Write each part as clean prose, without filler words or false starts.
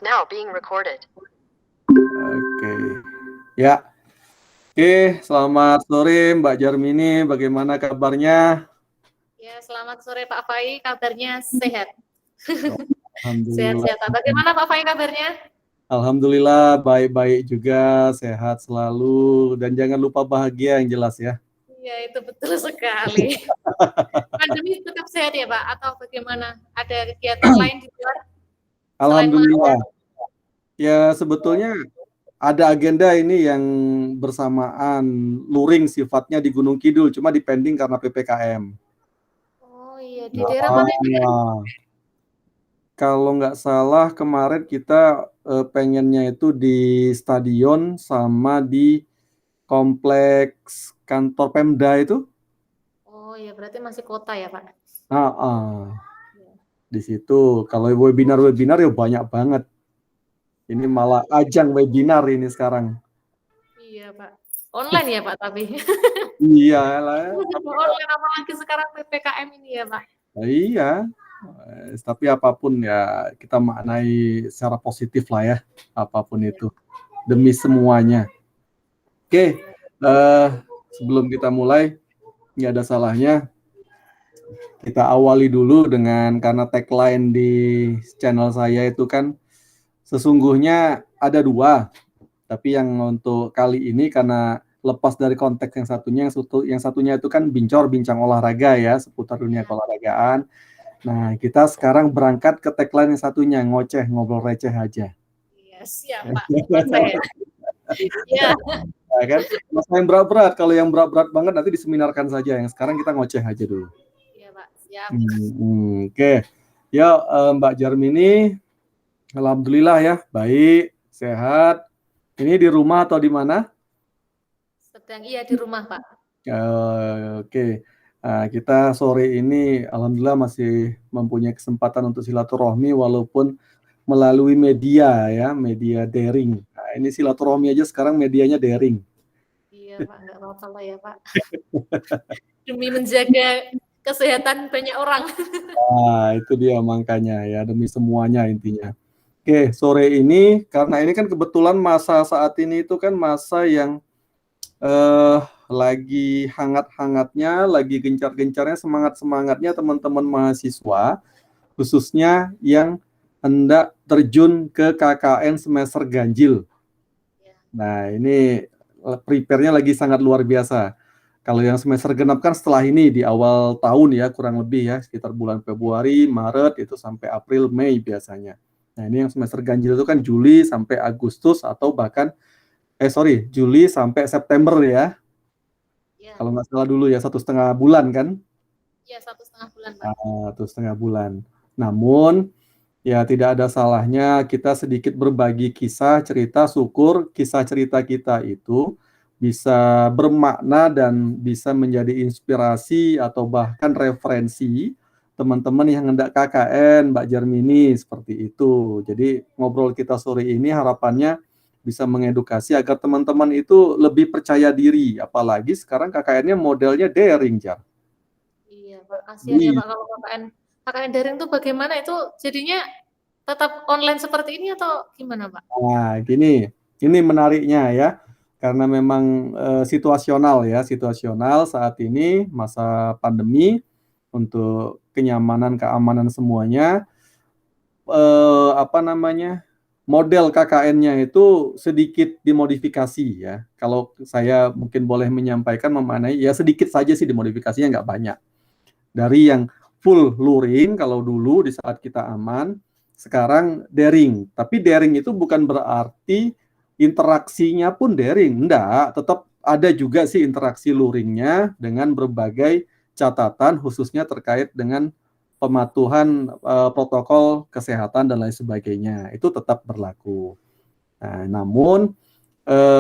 Now being recorded. Oke. Ya. Oke, selamat sore Mbak Jarmini, bagaimana kabarnya? Ya, selamat sore Pak Fai, kabarnya sehat. Alhamdulillah. Sehat-sehat. Bagaimana Pak Fai kabarnya? Alhamdulillah, baik-baik juga, sehat selalu, dan jangan lupa bahagia yang jelas ya. Iya, itu betul sekali. Pandemi tetap sehat ya Pak, atau bagaimana? Ada kegiatan lain di luar? Alhamdulillah. Ya, sebetulnya ada agenda ini yang bersamaan luring sifatnya di Gunung Kidul, cuma dipending karena PPKM. Oh iya, di daerah mana itu? Kalau nggak salah kemarin kita pengennya itu di stadion sama di kompleks kantor Pemda itu. Oh iya, berarti masih kota ya Pak? Di situ. Kalau webinar ya banyak banget. Ini malah ajang webinar ini sekarang. Iya Pak. Online ya Pak tapi? Iya lah. Online apalagi sekarang PPKM ini ya Pak? Iya. Tapi apapun ya kita maknai secara positif lah ya. Apapun itu. Demi semuanya. Oke. Sebelum kita mulai, nggak ada salahnya kita awali dulu dengan, karena tagline di channel saya itu kan sesungguhnya ada dua, tapi yang untuk kali ini karena lepas dari konteks yang satunya itu kan bincang olahraga ya, seputar dunia keolahragaan. Nah, kita sekarang berangkat ke tagline yang satunya, ngoceh, ngobrol receh aja. Iya, siap Pak. Iya. Ya kan? Mas yang berat-berat, kalau yang berat-berat banget nanti diseminarkan saja. Yang sekarang kita ngoceh aja dulu. Iya Pak, siap. Oke. Ya, Mbak Jarmini, alhamdulillah ya, baik, sehat. Ini di rumah atau di mana? Iya di rumah Pak. Oke. Nah, kita sore ini alhamdulillah masih mempunyai kesempatan untuk silaturahmi walaupun melalui media ya, media daring. Nah, ini silaturahmi aja sekarang medianya daring. Iya Pak, nggak apa-apa lah ya Pak. Demi menjaga kesehatan banyak orang. Nah, itu dia makanya ya, demi semuanya intinya. Oke, sore ini karena ini kan kebetulan masa saat ini itu kan masa yang lagi hangat-hangatnya, lagi gencar-gencarnya, semangat-semangatnya teman-teman mahasiswa, khususnya yang hendak terjun ke KKN semester ganjil. Nah, ini prepare-nya lagi sangat luar biasa. Kalau yang semester genap kan setelah ini di awal tahun ya, kurang lebih ya, sekitar bulan Februari, Maret itu sampai April, Mei biasanya. Nah, ini yang semester ganjil itu kan Juli sampai Agustus atau bahkan Juli sampai September ya. Kalau nggak salah dulu ya, 1,5 bulan kan? Iya, 1,5 bulan Pak. 1,5 bulan. Namun ya tidak ada salahnya kita sedikit berbagi kisah, cerita, syukur kisah cerita kita itu bisa bermakna dan bisa menjadi inspirasi atau bahkan referensi teman-teman yang hendak KKN, Mbak Jarmini, seperti itu. Jadi ngobrol kita sore ini harapannya bisa mengedukasi agar teman-teman itu lebih percaya diri, apalagi sekarang KKN-nya modelnya daring, Jar. Iya, Pak. Kasihan ya Pak kalau KKN daring itu bagaimana itu jadinya tetap online seperti ini atau gimana, Pak? Nah, ini menariknya ya. Karena memang situasional saat ini masa pandemi untuk kenyamanan, keamanan semuanya model KKN-nya itu sedikit dimodifikasi ya. Kalau saya mungkin boleh menyampaikan memaknai ya sedikit saja sih dimodifikasinya, nggak banyak. Dari yang full luring kalau dulu di saat kita aman, sekarang daring. Tapi daring itu bukan berarti interaksinya pun daring. Enggak, tetap ada juga sih interaksi luringnya dengan berbagai catatan khususnya terkait dengan pematuhan protokol kesehatan dan lain sebagainya. Itu tetap berlaku. Nah, namun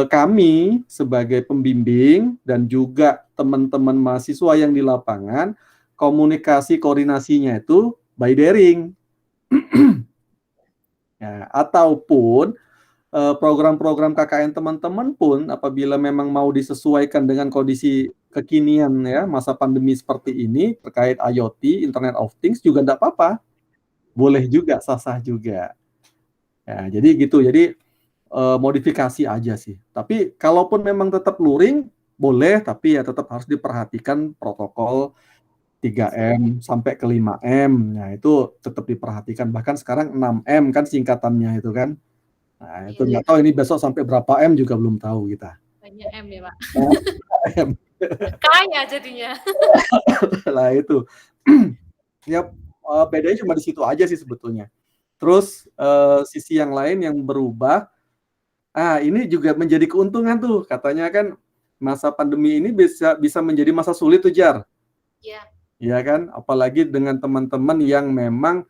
kami sebagai pembimbing dan juga teman-teman mahasiswa yang di lapangan, komunikasi koordinasinya itu by daring. Ya, ataupun program-program KKN teman-teman pun apabila memang mau disesuaikan dengan kondisi kekinian ya masa pandemi seperti ini terkait IoT, Internet of Things juga enggak apa-apa. Boleh juga, sah-sah juga. Ya, jadi gitu. Jadi modifikasi aja sih. Tapi kalaupun memang tetap luring, boleh, tapi ya tetap harus diperhatikan protokol 3M sampai ke 5M. Nah, itu tetap diperhatikan. Bahkan sekarang 6M kan singkatannya itu kan. Nah, itu Iya, nggak tahu ini besok sampai berapa M juga belum tahu kita. banyak M ya, Pak. Nah, M. Kaya jadinya. Lah itu. Ya bedanya cuma di situ aja sih sebetulnya. Terus sisi yang lain yang berubah, ini juga menjadi keuntungan tuh. Katanya kan masa pandemi ini bisa menjadi masa sulit tuh, Jar. Iya. Ya kan, apalagi dengan teman-teman yang memang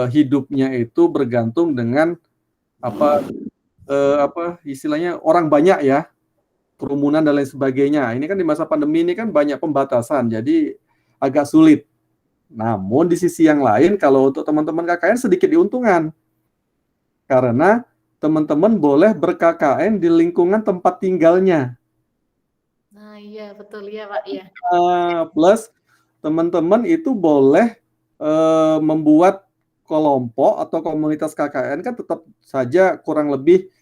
hidupnya itu bergantung dengan apa istilahnya orang banyak ya, kerumunan dan lain sebagainya. Ini kan di masa pandemi ini kan banyak pembatasan, jadi agak sulit. Namun di sisi yang lain, kalau untuk teman-teman KKN sedikit diuntungkan, karena teman-teman boleh ber-KKN di lingkungan tempat tinggalnya. Nah, iya betul ya, Pak, ya. Plus teman-teman itu boleh membuat kelompok atau komunitas KKN kan tetap saja kurang lebih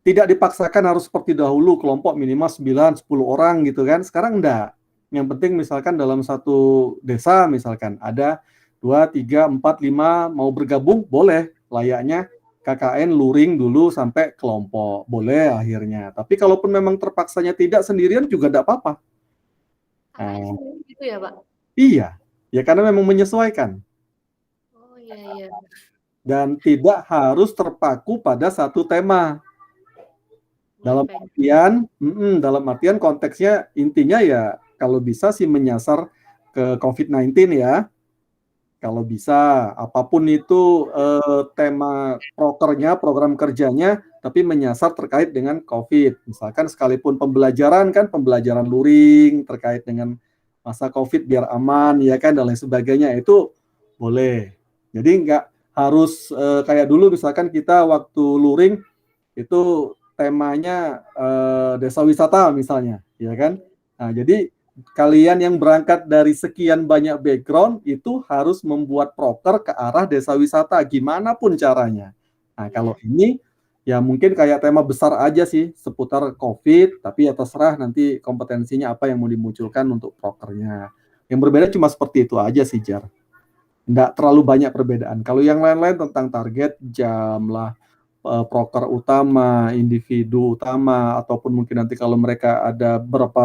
tidak dipaksakan harus seperti dahulu kelompok minimal 9-10 orang gitu kan. Sekarang enggak. Yang penting misalkan dalam satu desa misalkan ada 2, 3, 4, 5 mau bergabung boleh, layaknya KKN luring dulu sampai kelompok. Boleh akhirnya. Tapi kalaupun memang terpaksanya tidak sendirian juga enggak apa-apa. KKN sendiri gitu ya, Pak? Iya. Ya karena memang menyesuaikan. Oh, iya. Dan tidak harus terpaku pada satu tema. Dalam artian konteksnya intinya ya kalau bisa sih menyasar ke COVID-19 ya. Kalau bisa apapun itu tema prokernya, program kerjanya, tapi menyasar terkait dengan COVID. Misalkan sekalipun pembelajaran kan, pembelajaran luring terkait dengan masa COVID biar aman ya kan dan lain sebagainya itu boleh. Jadi nggak harus kayak dulu misalkan kita waktu luring itu temanya desa wisata misalnya, ya kan? Nah, jadi kalian yang berangkat dari sekian banyak background itu harus membuat proker ke arah desa wisata gimana pun caranya. Nah, kalau ini ya mungkin kayak tema besar aja sih seputar COVID, tapi ya terserah nanti kompetensinya apa yang mau dimunculkan untuk prokernya. Yang berbeda cuma seperti itu aja sih, Jar. Nggak terlalu banyak perbedaan. Kalau yang lain-lain tentang target jam lah, proker utama, individu utama, ataupun mungkin nanti kalau mereka ada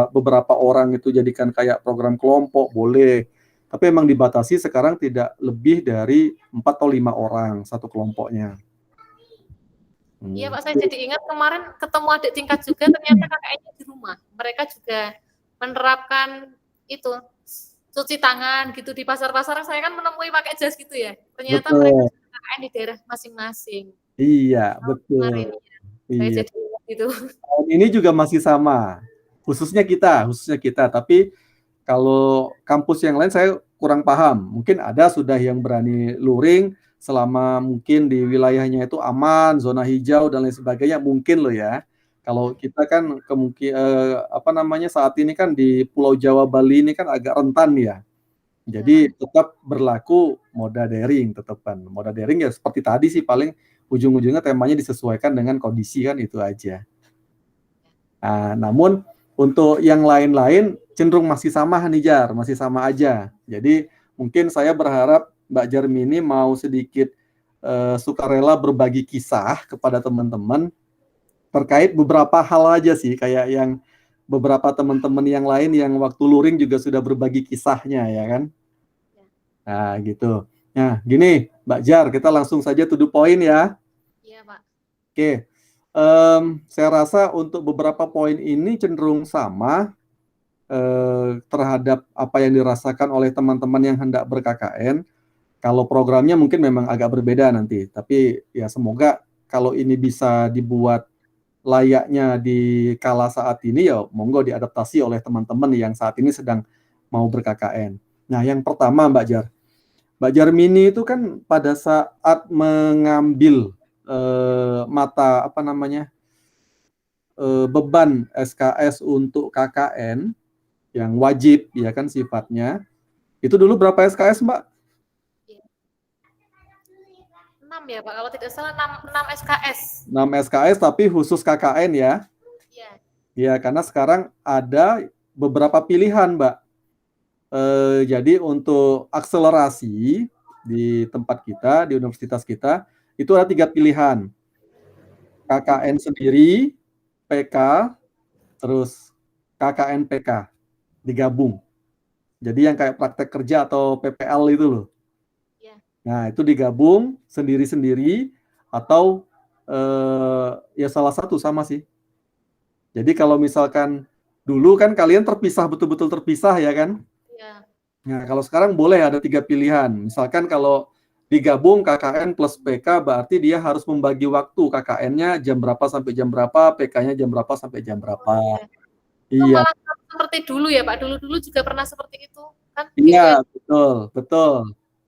beberapa orang itu jadikan kayak program kelompok, boleh. Tapi emang dibatasi sekarang tidak lebih dari 4 atau 5 orang satu kelompoknya. Iya, Pak, saya jadi ingat kemarin ketemu adik tingkat juga ternyata KKN-nya di rumah. Mereka juga menerapkan itu cuci tangan gitu di pasar-pasar. Saya kan menemui pakai jas gitu ya. Ternyata mereka KKN di daerah masing-masing. Iya, betul. Saya Iya. jadi ingat gitu. Tahun ini juga masih sama. Khususnya kita. Tapi kalau kampus yang lain saya kurang paham. Mungkin ada sudah yang berani luring selama mungkin di wilayahnya itu aman, zona hijau dan lain sebagainya mungkin loh ya. Kalau kita kan saat ini kan di Pulau Jawa Bali ini kan agak rentan ya. Jadi tetap berlaku moda daring tetepan. Moda daring ya seperti tadi sih paling ujung-ujungnya temanya disesuaikan dengan kondisi kan itu aja. Nah, namun untuk yang lain-lain cenderung masih sama nih Jar, masih sama aja. Jadi mungkin saya berharap Mbak Jarmini mau sedikit sukarela berbagi kisah kepada teman-teman terkait beberapa hal aja sih, kayak yang beberapa teman-teman yang lain yang waktu luring juga sudah berbagi kisahnya ya kan. Nah gitu. Nah gini Mbak Jar, kita langsung saja to the point ya. Iya Pak. Oke. Saya rasa untuk beberapa poin ini cenderung sama terhadap apa yang dirasakan oleh teman-teman yang hendak ber-KKN. Kalau programnya mungkin memang agak berbeda nanti, tapi ya semoga kalau ini bisa dibuat layaknya di kala saat ini ya monggo diadaptasi oleh teman-teman yang saat ini sedang mau ber-KKN. Nah, yang pertama Mbak Jarmini itu kan pada saat mengambil beban SKS untuk KKN yang wajib ya kan sifatnya. Itu dulu berapa SKS, Mbak? 6 ya Pak, kalau tidak salah 6 SKS. 6 SKS tapi khusus KKN ya? Iya. Ya, karena sekarang ada beberapa pilihan, Mbak. Jadi untuk akselerasi di tempat kita, di universitas kita, itu ada 3 pilihan. KKN sendiri, PK, terus KKN PK, digabung. Jadi yang kayak praktek kerja atau PPL itu loh. Ya. Nah, itu digabung sendiri-sendiri atau ya salah satu sama sih. Jadi kalau misalkan dulu kan kalian terpisah, betul-betul terpisah ya kan? Iya. Nah, kalau sekarang boleh ada 3 pilihan. Misalkan kalau digabung KKN plus PK berarti dia harus membagi waktu, KKN-nya jam berapa sampai jam berapa, PK-nya jam berapa sampai jam berapa. Itu Iya. malah seperti dulu ya Pak, dulu juga pernah seperti itu kan? Iya, betul.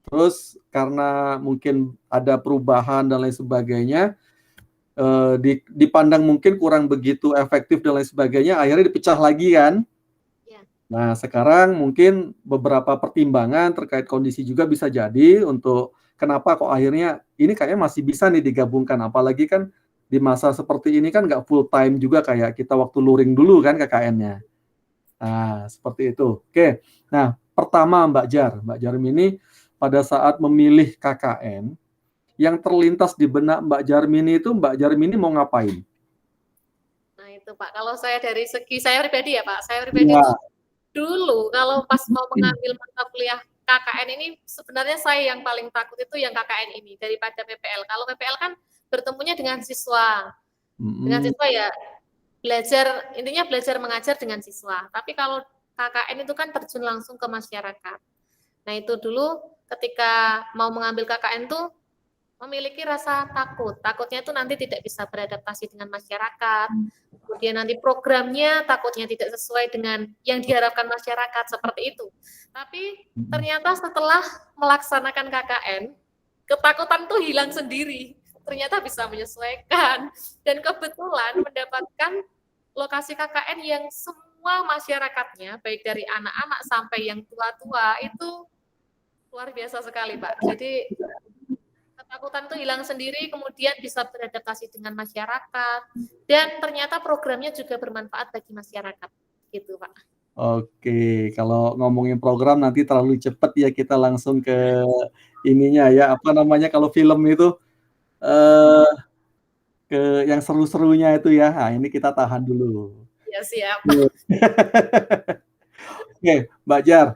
Terus karena mungkin ada perubahan dan lain sebagainya, dipandang mungkin kurang begitu efektif dan lain sebagainya, akhirnya dipecah lagi kan. Ya. Nah, sekarang mungkin beberapa pertimbangan terkait kondisi juga bisa jadi untuk kenapa kok akhirnya ini kayaknya masih bisa nih digabungkan. Apalagi kan di masa seperti ini kan nggak full time juga kayak kita waktu luring dulu kan KKN-nya. Nah, seperti itu. Oke. Nah, pertama Mbak Jarmi ini pada saat memilih KKN, yang terlintas di benak Mbak Jarmini itu Mbak Jarmini mau ngapain? Nah itu Pak, kalau saya dari segi saya pribadi ya Pak, saya pribadi Ya. itu dulu kalau pas mau mengambil mata kuliah KKN ini sebenarnya saya yang paling takut itu yang KKN ini daripada PPL. Kalau PPL kan bertemunya dengan siswa. Dengan siswa ya belajar, intinya belajar mengajar dengan siswa. Tapi kalau KKN itu kan terjun langsung ke masyarakat. Nah itu dulu ketika mau mengambil KKN tuh memiliki rasa takut. Takutnya itu nanti tidak bisa beradaptasi dengan masyarakat. Kemudian nanti programnya takutnya tidak sesuai dengan yang diharapkan masyarakat, seperti itu. Tapi ternyata setelah melaksanakan KKN, ketakutan tuh hilang sendiri. Ternyata bisa menyesuaikan. Dan kebetulan mendapatkan lokasi KKN yang semua masyarakatnya, baik dari anak-anak sampai yang tua-tua, itu luar biasa sekali, Pak. Jadi ketakutan itu hilang sendiri, kemudian bisa beradaptasi dengan masyarakat, dan ternyata programnya juga bermanfaat bagi masyarakat, gitu Pak. Oke, kalau ngomongin program nanti terlalu cepat ya, kita langsung ke ininya ya, apa namanya kalau film itu, ke yang seru-serunya itu ya. Nah, ini kita tahan dulu. Ya siap. Oke, Mbak Jar,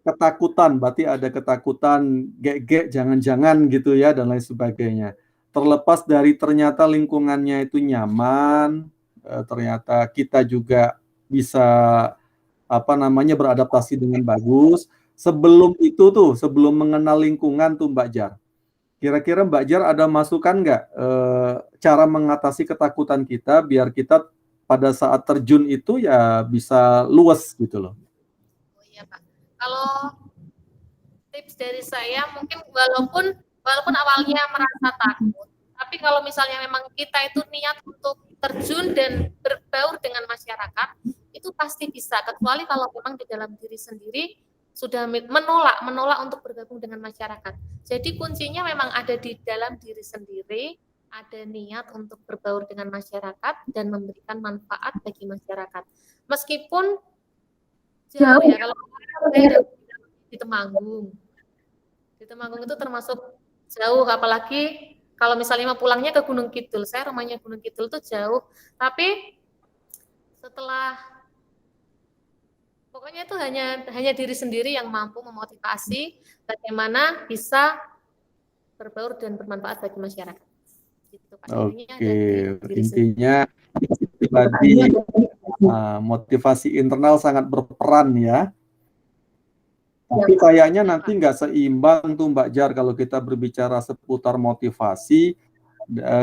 ketakutan, berarti ada ketakutan, jangan-jangan gitu ya, dan lain sebagainya. Terlepas dari ternyata lingkungannya itu nyaman, ternyata kita juga bisa, apa namanya, beradaptasi dengan bagus. Sebelum itu tuh, sebelum mengenal lingkungan tuh Mbak Jar, kira-kira Mbak Jar ada masukan nggak, cara mengatasi ketakutan kita, biar kita pada saat terjun itu ya bisa luas gitu loh? Oh iya Pak, kalau tips dari saya mungkin walaupun awalnya merasa takut, tapi kalau misalnya memang kita itu niat untuk terjun dan berbaur dengan masyarakat, itu pasti bisa, kecuali kalau memang di dalam diri sendiri sudah menolak untuk bergabung dengan masyarakat. Jadi kuncinya memang ada di dalam diri sendiri, ada niat untuk berbaur dengan masyarakat dan memberikan manfaat bagi masyarakat. Meskipun jauh ya, kalau saya di Temanggung. Di Temanggung itu termasuk jauh, apalagi kalau misalnya mau pulangnya ke Gunung Kidul. Saya rumahnya Gunung Kidul itu jauh, tapi setelah pokoknya itu hanya diri sendiri yang mampu memotivasi bagaimana bisa berbaur dan bermanfaat bagi masyarakat. Gitu, Pak. Oke, intinya tadi motivasi internal sangat berperan ya. Tapi kayaknya nanti nggak seimbang tuh Mbak Jar kalau kita berbicara seputar motivasi,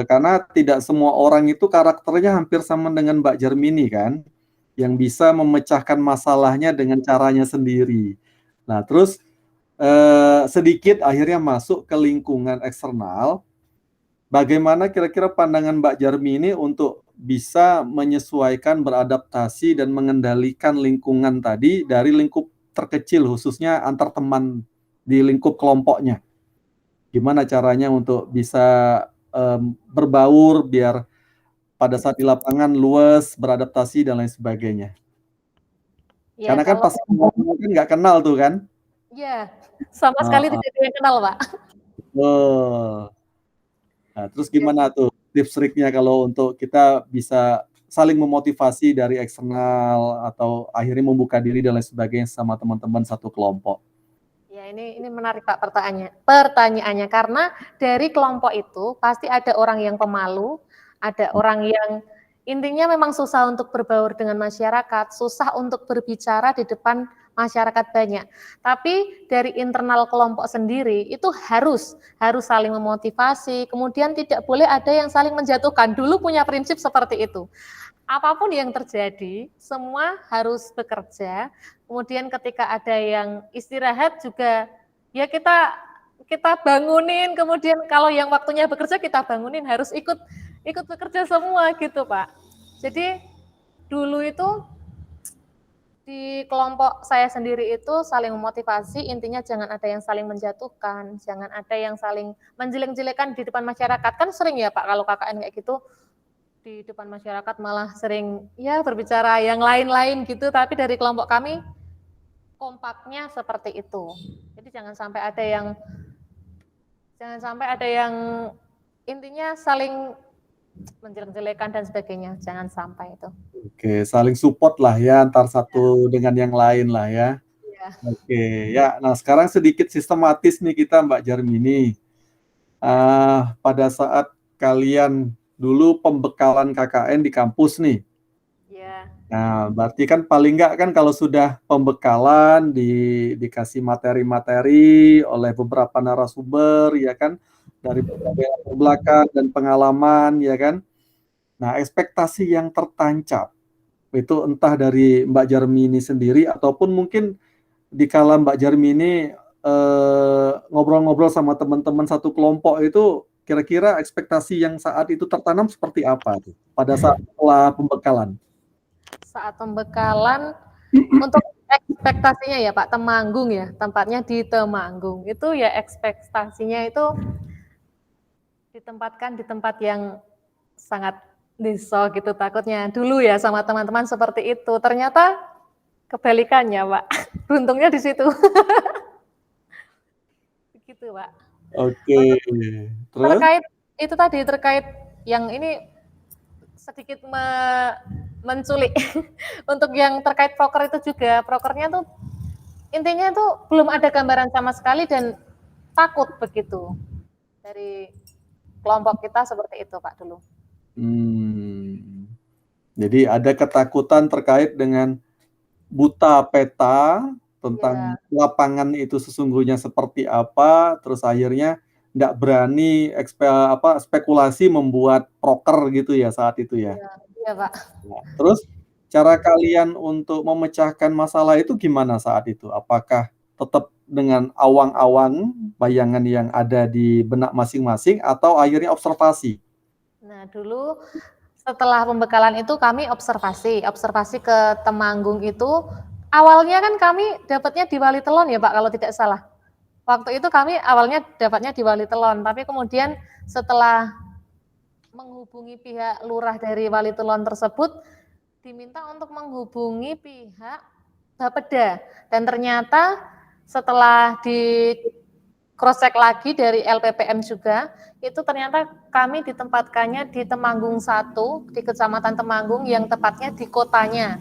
karena tidak semua orang itu karakternya hampir sama dengan Mbak Jarmini kan, yang bisa memecahkan masalahnya dengan caranya sendiri. Nah, terus sedikit akhirnya masuk ke lingkungan eksternal. Bagaimana kira-kira pandangan Mbak Jarmini untuk bisa menyesuaikan, beradaptasi, dan mengendalikan lingkungan tadi dari lingkup terkecil, khususnya antar teman di lingkup kelompoknya? Gimana caranya untuk bisa berbaur biar pada saat di lapangan luas, beradaptasi dan lain sebagainya. Ya Karena kan kalau pas ngobrol kan nggak kenal tuh kan. ya sama sekali Heeh, tidak ada yang kenal, Pak. betul. Nah, terus Ya. gimana tuh tips triknya kalau untuk kita bisa saling memotivasi dari eksternal atau akhirnya membuka diri dan lain sebagainya sama teman-teman satu kelompok? Ya, ini menarik Pak pertanyaannya karena dari kelompok itu pasti ada orang yang pemalu, ada orang yang intinya memang susah untuk berbaur dengan masyarakat, susah untuk berbicara di depan masyarakat banyak. Tapi dari internal kelompok sendiri itu harus saling memotivasi, kemudian tidak boleh ada yang saling menjatuhkan. Dulu punya prinsip seperti itu. Apapun yang terjadi, semua harus bekerja. Kemudian ketika ada yang istirahat juga, ya kita bangunin. Kemudian kalau yang waktunya bekerja kita bangunin, harus ikut bekerja semua gitu Pak. Jadi dulu itu di kelompok saya sendiri itu saling memotivasi, intinya jangan ada yang saling menjatuhkan, jangan ada yang saling menjelek-jelekan di depan masyarakat. Kan sering ya Pak kalau KKN kayak gitu, di depan masyarakat malah sering ya berbicara yang lain-lain gitu, tapi dari kelompok kami kompaknya seperti itu. Jadi jangan sampai ada yang intinya saling menjelek-jelekan dan sebagainya, jangan sampai itu. Oke, saling support lah ya antar satu dengan yang lain lah ya. Iya. Oke, ya. Nah, sekarang sedikit sistematis nih kita Mbak Jarmini. Pada saat kalian dulu pembekalan KKN di kampus nih. Iya. Nah, berarti kan paling nggak kan kalau sudah pembekalan dikasih materi-materi oleh beberapa narasumber ya kan dari berbagai latar belakang dan pengalaman ya kan. Nah, ekspektasi yang tertancap itu entah dari Mbak Jarmini sendiri ataupun mungkin dikala Mbak Jarmini ngobrol-ngobrol sama teman-teman satu kelompok itu kira-kira ekspektasi yang saat itu tertanam seperti apa tuh pada saat setelah pembekalan? Saat pembekalan untuk ekspektasinya ya Pak, Temanggung ya, tempatnya di Temanggung. Itu ya ekspektasinya itu ditempatkan di tempat yang sangat deso gitu takutnya. Dulu ya sama teman-teman seperti itu. Ternyata kebalikannya, Pak. Beruntungnya di situ. Begitu, Pak. Oke, Untuk terus? terkait itu tadi terkait yang ini sedikit menculik. Untuk yang terkait proker itu juga, prokernya tuh intinya tuh belum ada gambaran sama sekali dan takut begitu. Dari kelompok kita seperti itu, Pak, dulu. Jadi ada ketakutan terkait dengan buta peta tentang Iya, lapangan itu sesungguhnya seperti apa, terus akhirnya nggak berani spekulasi membuat proker gitu ya saat itu ya. iya, iya, Pak. Nah, terus cara kalian untuk memecahkan masalah itu gimana saat itu? Apakah tetap dengan awang-awang bayangan yang ada di benak masing-masing atau akhirnya observasi? Nah, dulu setelah pembekalan itu kami observasi ke Temanggung itu. Awalnya kan kami dapatnya di Wali Telon ya Pak, kalau tidak salah. Waktu itu kami awalnya dapatnya di Wali Telon, tapi kemudian setelah menghubungi pihak lurah dari Wali Telon tersebut, diminta untuk menghubungi pihak Bapeda. Dan ternyata setelah di cross check lagi dari LPPM juga, itu ternyata kami ditempatkannya di Temanggung 1, di Kecamatan Temanggung yang tepatnya di kotanya.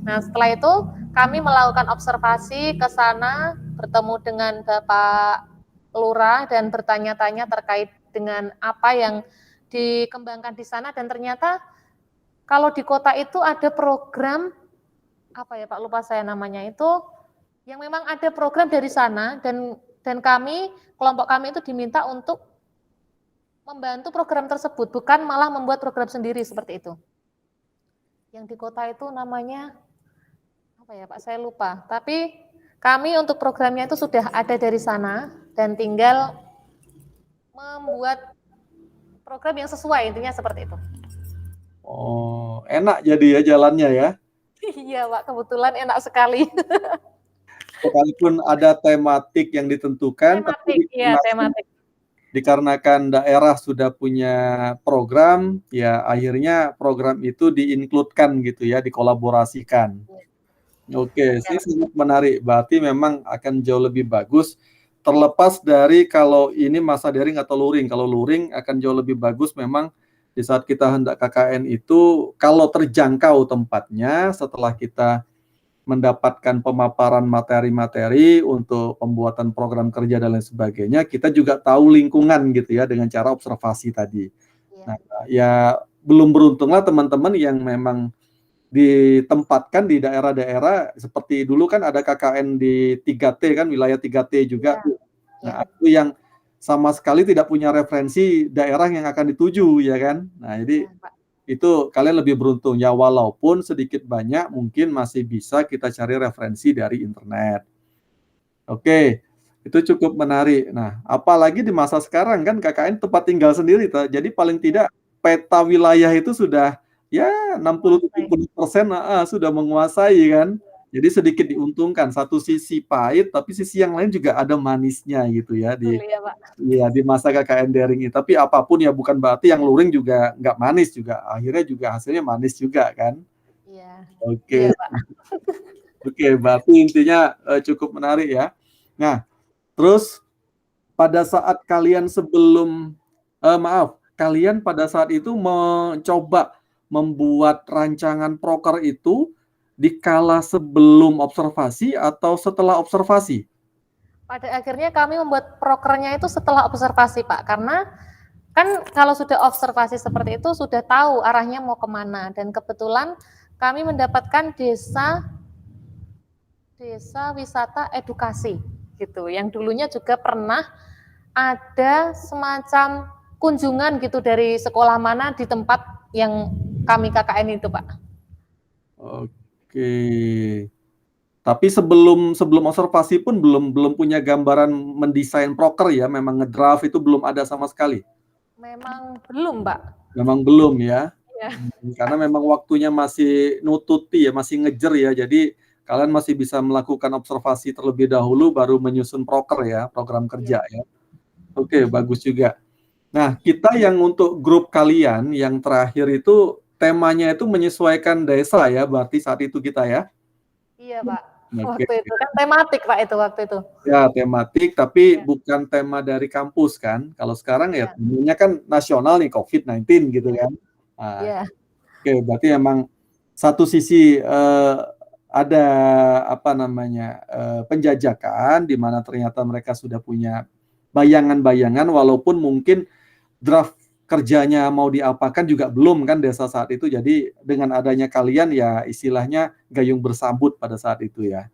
Nah, setelah itu kami melakukan observasi ke sana, bertemu dengan Bapak Lurah dan bertanya-tanya terkait dengan apa yang dikembangkan di sana, dan ternyata kalau di kota itu ada program apa ya Pak, lupa saya namanya itu, yang memang ada program dari sana, dan kami, kelompok kami itu diminta untuk membantu program tersebut, bukan malah membuat program sendiri seperti itu. Yang di kota itu namanya apa ya Pak, saya lupa. Tapi kami untuk programnya itu sudah ada dari sana dan tinggal membuat program yang sesuai, intinya seperti itu. Oh, enak jadi ya jalannya ya. Iya Pak, kebetulan enak sekali. Sekalipun ada tematik yang ditentukan, tapi Tematik, iya masing tematik. dikarenakan daerah sudah punya program, ya akhirnya program itu di-include-kan gitu ya, dikolaborasikan. Oke, ini sangat menarik. Berarti memang akan jauh lebih bagus, terlepas dari kalau ini masa daring atau luring. Kalau luring akan jauh lebih bagus memang di saat kita hendak KKN itu, kalau terjangkau tempatnya, setelah kita mendapatkan pemaparan materi-materi untuk pembuatan program kerja dan lain sebagainya, kita juga tahu lingkungan gitu ya dengan cara observasi tadi. Nah, ya belum beruntunglah teman-teman yang memang ditempatkan di daerah-daerah seperti dulu kan ada KKN di 3T kan, wilayah 3T juga. Nah, itu yang sama sekali tidak punya referensi daerah yang akan dituju ya kan. Nah, jadi itu kalian lebih beruntung ya, walaupun sedikit banyak mungkin masih bisa kita cari referensi dari internet. Oke, itu cukup menarik. Nah, apalagi di masa sekarang kan KKN tempat tinggal sendiri, jadi paling tidak peta wilayah itu sudah ya 60-70% sudah menguasai kan. Jadi sedikit diuntungkan, satu sisi pahit tapi sisi yang lain juga ada manisnya gitu ya di masa KKN daring ini. Tapi apapun ya bukan berarti yang luring juga nggak manis juga. Akhirnya juga hasilnya manis juga kan. Iya. Oke. Oke, berarti intinya cukup menarik ya. Nah, terus pada saat kalian kalian pada saat itu mencoba membuat rancangan proker itu dikala sebelum observasi atau setelah observasi? Pada akhirnya kami membuat prokernya itu setelah observasi, Pak, karena kan kalau sudah observasi seperti itu sudah tahu arahnya mau kemana, dan kebetulan kami mendapatkan desa wisata edukasi gitu, yang dulunya juga pernah ada semacam kunjungan gitu dari sekolah mana di tempat yang kami KKN itu, Pak. Oke. Tapi sebelum observasi pun belum punya gambaran mendesain proker ya, memang ngedraft itu belum ada sama sekali. Memang belum, Pak. Memang belum ya. Ya. Karena memang waktunya masih nututi ya, masih ngejer ya. Jadi kalian masih bisa melakukan observasi terlebih dahulu baru menyusun proker ya, program kerja ya. Oke, bagus juga. Nah, kita yang untuk grup kalian yang terakhir itu temanya itu menyesuaikan desa ya, berarti saat itu kita ya. Iya, Pak. Waktu itu kan tematik, Pak, itu waktu itu. Ya, tematik tapi bukan tema dari kampus kan. Kalau sekarang ya temanya kan nasional nih, COVID-19 gitu kan. Nah, oke, berarti emang satu sisi ada penjajakan di mana ternyata mereka sudah punya bayangan-bayangan walaupun mungkin draft kerjanya mau diapakan juga belum kan desa saat itu. Jadi dengan adanya kalian ya istilahnya gayung bersambut pada saat itu ya.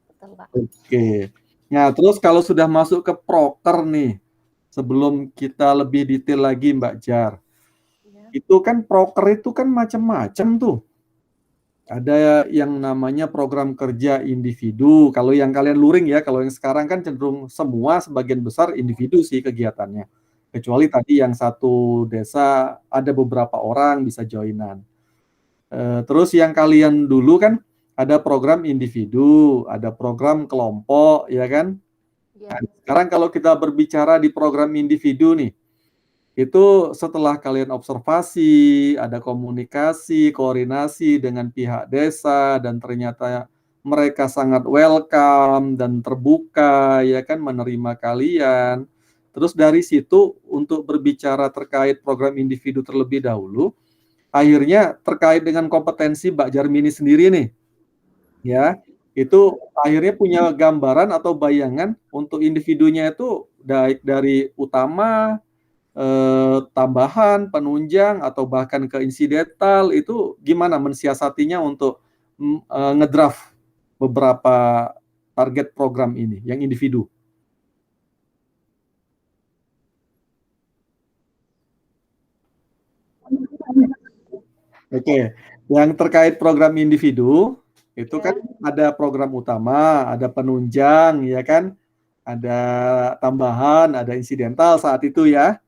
Betul, Pak. Oke. Nah, terus kalau sudah masuk ke proker nih, sebelum kita lebih detail lagi Mbak Jar, itu kan proker itu kan macam-macam tuh. Ada yang namanya program kerja individu. Kalau yang kalian luring ya, kalau yang sekarang kan cenderung semua sebagian besar individu sih kegiatannya. Kecuali tadi yang satu desa ada beberapa orang bisa joinan. Terus yang kalian dulu kan ada program individu, ada program kelompok, ya kan? Nah, sekarang kalau kita berbicara di program individu nih, itu setelah kalian observasi, ada komunikasi, koordinasi dengan pihak desa, dan ternyata mereka sangat welcome dan terbuka, ya kan, menerima kalian. Terus dari situ untuk berbicara terkait program individu terlebih dahulu, akhirnya terkait dengan kompetensi Mbak Jarmini sendiri nih, ya, itu akhirnya punya gambaran atau bayangan untuk individunya itu baik dari utama, tambahan, penunjang, atau bahkan ke insidental, itu gimana mensiasatinya untuk ngedraft beberapa target program ini yang individu? Oke, yang terkait program individu itu kan ada program utama, ada penunjang, ya kan, ada tambahan, ada insidental saat itu ya.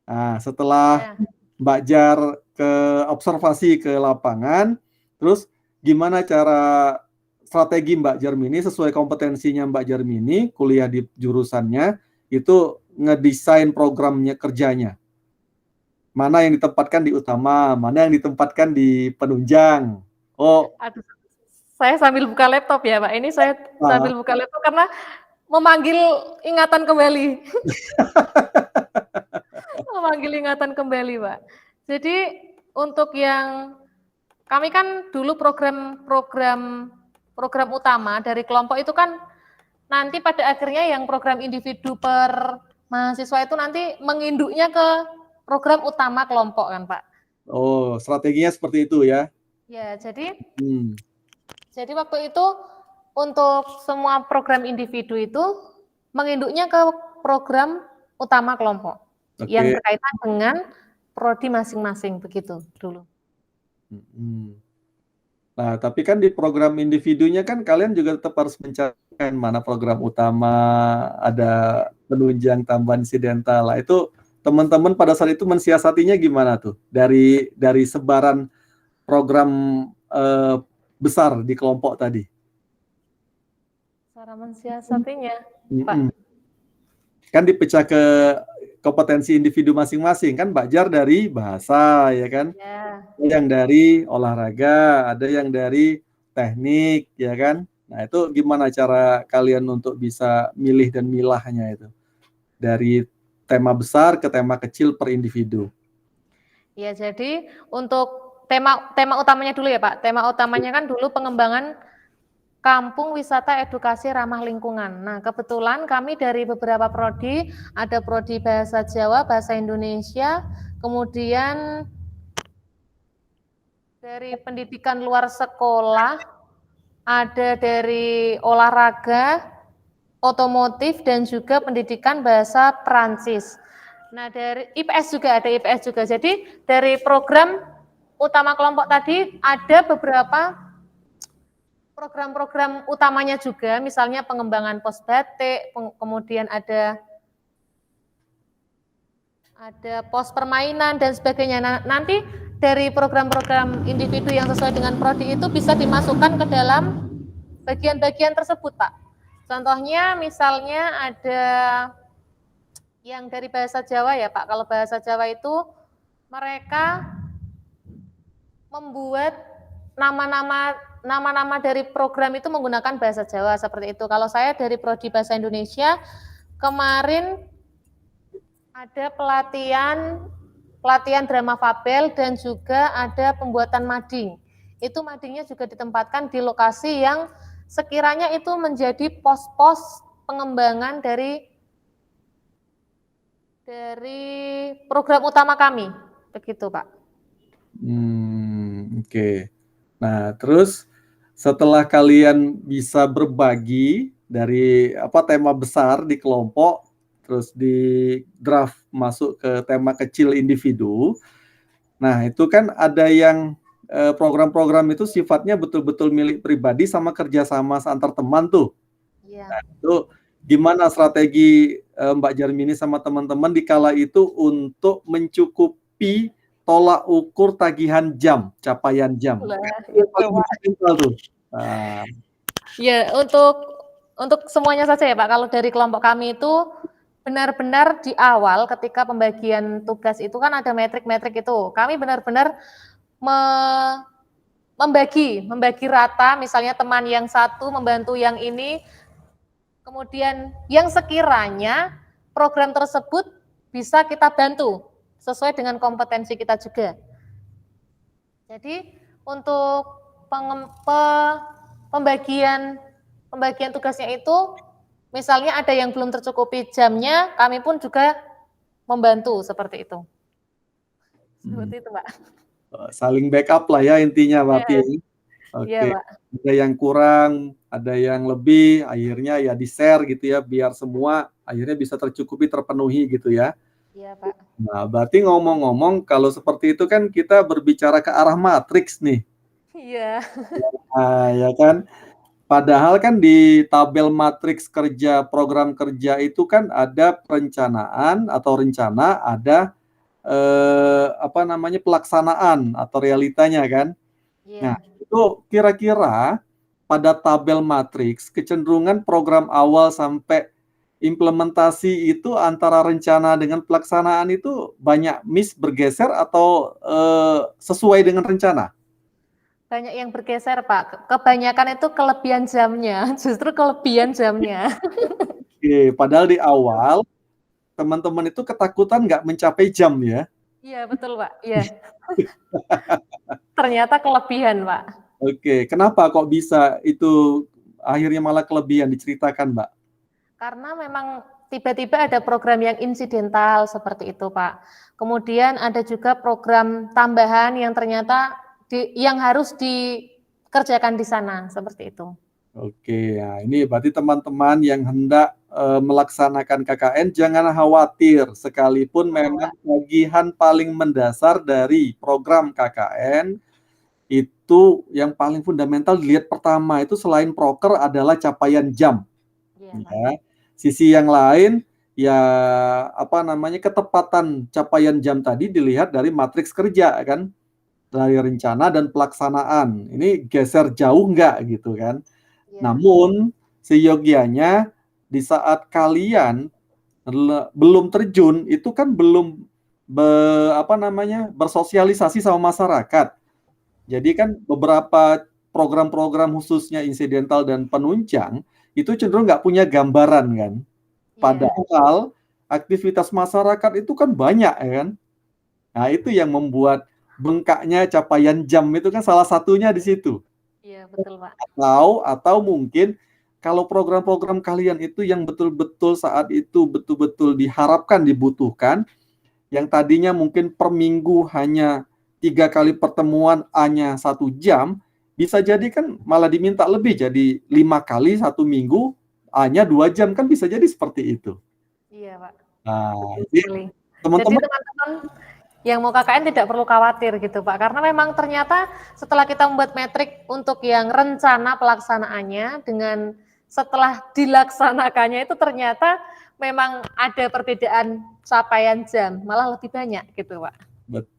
Nah, setelah Mbak Jar ke observasi ke lapangan, terus gimana cara strategi Mbak Jarmini sesuai kompetensinya Mbak Jarmini, kuliah di jurusannya, itu ngedesain programnya kerjanya? Mana yang ditempatkan di utama, mana yang ditempatkan di penunjang? Oh, Aduh, saya sambil buka laptop ya Pak. Ini saya sambil buka laptop karena memanggil ingatan kembali. Memanggil ingatan kembali Pak. Jadi untuk yang kami kan dulu program utama dari kelompok itu kan nanti pada akhirnya yang program individu per mahasiswa itu nanti menginduknya ke program utama kelompok kan Pak. Oh, strateginya seperti itu ya? Ya, jadi waktu itu untuk semua program individu itu menginduknya ke program utama kelompok yang berkaitan dengan prodi masing-masing begitu dulu. Nah, tapi kan di program individunya kan kalian juga tetap harus mencarikan mana program utama, ada penunjang tambahan insidental. Lah itu teman-teman pada saat itu mensiasatinya gimana tuh? Dari sebaran program besar di kelompok tadi. Cara mensiasatinya, Pak. Kan dipecah ke kompetensi individu masing-masing kan, Mbak Jar dari bahasa ya kan, ada yang dari olahraga, ada yang dari teknik ya kan. Nah itu gimana cara kalian untuk bisa milih dan milahnya itu dari tema besar ke tema kecil per individu? Ya jadi untuk tema utamanya dulu ya Pak. Tema utamanya kan dulu pengembangan kampung wisata edukasi ramah lingkungan. Nah, kebetulan kami dari beberapa prodi, ada prodi bahasa Jawa, bahasa Indonesia, kemudian dari pendidikan luar sekolah, ada dari olahraga, otomotif, dan juga pendidikan bahasa Perancis. Nah, dari IPS juga ada IPS juga. Jadi, dari program utama kelompok tadi ada beberapa program-program utamanya juga, misalnya pengembangan pos batik, kemudian ada pos permainan dan sebagainya. Nah, nanti dari program-program individu yang sesuai dengan prodi itu bisa dimasukkan ke dalam bagian-bagian tersebut, Pak. Contohnya misalnya ada yang dari bahasa Jawa ya, Pak. Kalau bahasa Jawa itu mereka membuat nama-nama dari program itu menggunakan bahasa Jawa seperti itu. Kalau saya dari prodi bahasa Indonesia, kemarin ada pelatihan drama fabel dan juga ada pembuatan mading. Itu madingnya juga ditempatkan di lokasi yang sekiranya itu menjadi pos-pos pengembangan dari program utama kami. Begitu, Pak. Oke. Nah, terus setelah kalian bisa berbagi dari tema besar di kelompok, terus di draft masuk ke tema kecil individu. Nah, itu kan ada yang program-program itu sifatnya betul-betul milik pribadi sama kerjasama antar teman tuh. Nah, itu gimana strategi Mbak Jarmini sama teman-teman di kala itu untuk mencukupi tolak ukur tagihan jam, capaian jam. Ya, untuk semuanya saja ya Pak, kalau dari kelompok kami itu benar-benar di awal ketika pembagian tugas itu kan ada metrik-metrik itu. Kami benar-benar membagi rata, misalnya teman yang satu membantu yang ini, kemudian yang sekiranya program tersebut bisa kita bantu sesuai dengan kompetensi kita juga. Jadi untuk pembagian tugasnya itu, misalnya ada yang belum tercukupi jamnya, kami pun juga membantu seperti itu. Seperti itu, Pak. Saling backup lah ya intinya, Pak. Oke. Ada yang kurang, ada yang lebih, akhirnya ya di-share gitu ya, biar semua akhirnya bisa tercukupi, terpenuhi gitu ya. Iya, Pak. Nah, berarti ngomong-ngomong, kalau seperti itu kan kita berbicara ke arah matriks nih. Iya. Nah, ya kan. Padahal kan di tabel matriks kerja, program kerja itu kan ada perencanaan atau rencana, ada pelaksanaan atau realitanya kan. Nah, itu kira-kira pada tabel matriks kecenderungan program awal sampai implementasi itu antara rencana dengan pelaksanaan itu banyak bergeser atau sesuai dengan rencana? Banyak yang bergeser, Pak. Kebanyakan itu kelebihan jamnya, justru kelebihan jamnya. Oke, padahal di awal teman-teman itu ketakutan nggak mencapai jam ya? Iya, betul, Pak. Iya. Ternyata kelebihan, Pak. Oke, kenapa kok bisa itu akhirnya malah kelebihan, diceritakan, Mbak? Karena memang tiba-tiba ada program yang insidental seperti itu, Pak. Kemudian ada juga program tambahan yang ternyata yang harus dikerjakan di sana, seperti itu. Oke, ya ini berarti teman-teman yang hendak melaksanakan KKN jangan khawatir, sekalipun memang tagihan paling mendasar dari program KKN itu yang paling fundamental dilihat pertama itu selain proker adalah capaian jam. Ya. Sisi yang lain ya apa namanya ketepatan capaian jam tadi dilihat dari matriks kerja kan, dari rencana dan pelaksanaan. Ini geser jauh nggak gitu kan? Namun seyogianya di saat kalian belum terjun itu kan belum bersosialisasi sama masyarakat. Jadi kan beberapa program-program khususnya insidental dan penunjang itu cenderung nggak punya gambaran kan. Padahal aktivitas masyarakat itu kan banyak ya kan. Nah itu yang membuat bengkaknya capaian jam itu kan salah satunya di situ. Iya, betul, Pak. Atau mungkin kalau program-program kalian itu yang betul-betul saat itu betul-betul diharapkan, dibutuhkan, yang tadinya mungkin per minggu hanya 3 kali pertemuan hanya 1 jam, bisa jadi kan malah diminta lebih, jadi 5 kali 1 minggu hanya 2 jam, kan bisa jadi seperti itu. Iya, Pak. Nah, jadi teman-teman yang mau KKN tidak perlu khawatir gitu, Pak, karena memang ternyata setelah kita membuat metrik untuk yang rencana pelaksanaannya dengan setelah dilaksanakannya itu ternyata memang ada perbedaan capaian jam, malah lebih banyak gitu, Pak. Betul.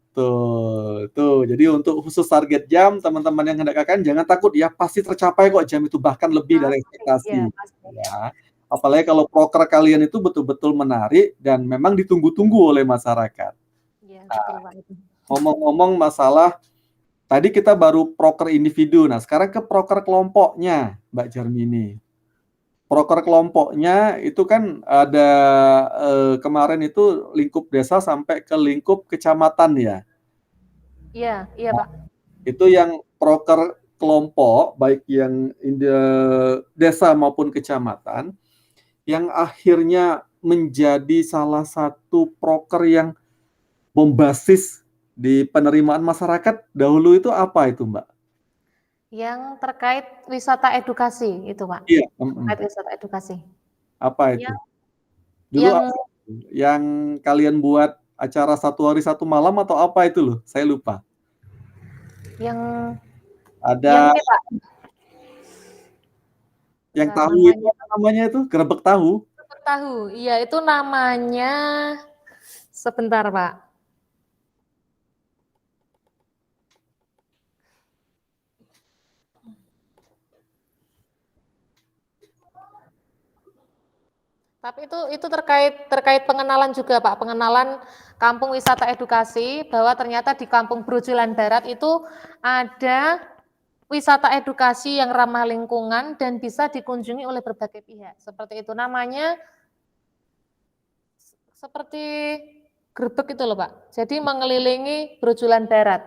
Tuh, jadi untuk khusus target jam teman-teman yang hendak KKN jangan takut ya, pasti tercapai kok jam itu, bahkan lebih dari ekspektasi. Ya. Apalagi kalau proker kalian itu betul-betul menarik dan memang ditunggu-tunggu oleh masyarakat. Nah, ngomong-ngomong masalah tadi kita baru proker individu. Nah, sekarang ke proker kelompoknya, Mbak Jarmini. Proker kelompoknya itu kan ada kemarin itu lingkup desa sampai ke lingkup kecamatan ya. Iya, iya, Pak. Itu yang proker kelompok baik yang desa maupun kecamatan yang akhirnya menjadi salah satu proker yang membasis di penerimaan masyarakat dahulu itu apa itu, Mbak? Yang terkait wisata edukasi itu, Pak. Iya. Terkait wisata edukasi. Apa itu? Dulu yang kalian buat acara 1 hari 1 malam atau apa itu loh? Saya lupa. Yang ada ini, Pak. Yang tahu itu apa namanya itu? Gerebek tahu? Gerebek tahu. Iya, itu namanya sebentar, Pak. Tapi itu terkait pengenalan juga, Pak, pengenalan kampung wisata edukasi, bahwa ternyata di Kampung Brojolan Barat itu ada wisata edukasi yang ramah lingkungan dan bisa dikunjungi oleh berbagai pihak. Seperti itu namanya, seperti gerbek itu loh, Pak. Jadi mengelilingi Brojolan Barat.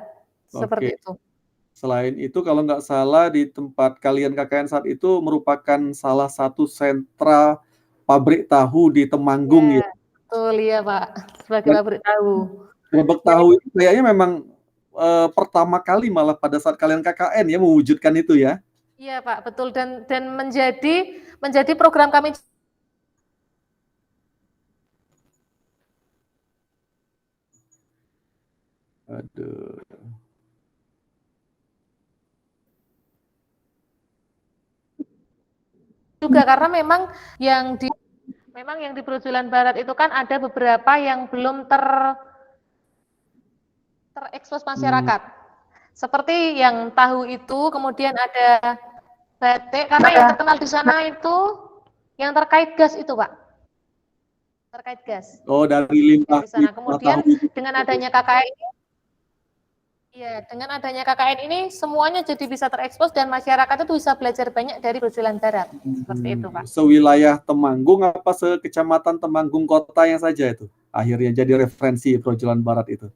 Seperti itu. Selain itu kalau nggak salah di tempat kalian KKN saat itu merupakan salah satu sentra pabrik tahu di Temanggung ya? Betul, iya, Pak. Sebagai pabrik tahu. Gerebek tahu itu kayaknya memang pertama kali malah pada saat kalian KKN ya mewujudkan itu ya? Iya, Pak, betul, dan menjadi program kami Aduh. juga karena memang yang di Brojolan Barat itu kan ada beberapa yang belum terekspos masyarakat. Seperti yang tahu itu, kemudian ada batik, karena yang terkenal di sana itu yang terkait gas itu, Pak. terkait gas. Oh, dari limbah Dari sana. limbah Kemudian tahu. dengan adanya KKN ini, ya, dengan adanya KKN ini semuanya jadi bisa terekspos dan masyarakat itu bisa belajar banyak dari Brojolan Barat. Seperti itu, Pak. Sewilayah Temanggung apa sekecamatan Temanggung kota yang saja itu? Akhirnya jadi referensi Brojolan Barat itu.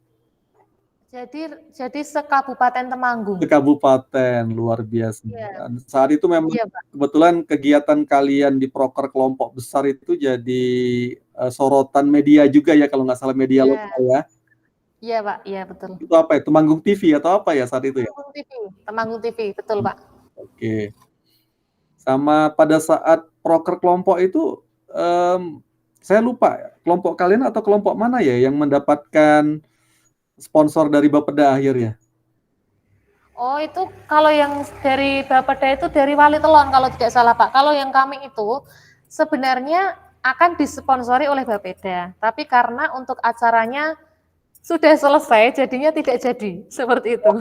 Jadi sekabupaten Temanggung. Kabupaten luar biasa. Iya. Saat itu memang Iya, Pak. kebetulan kegiatan kalian di proker kelompok besar itu jadi sorotan media juga ya kalau nggak salah media Iya. lokal ya. Iya, Pak. Iya, betul. Itu apa ya? Temanggung TV atau apa ya saat itu ya? Temanggung TV. Temanggung TV, betul, Pak. Oke. Sama pada saat proker kelompok itu saya lupa kelompok kalian atau kelompok mana ya yang mendapatkan sponsor dari Bapeda akhirnya? Oh, itu kalau yang dari Bapeda itu dari Wali Telon kalau tidak salah, Pak. Kalau yang kami itu sebenarnya akan disponsori oleh Bapeda, tapi karena untuk acaranya sudah selesai, jadinya tidak jadi, seperti itu.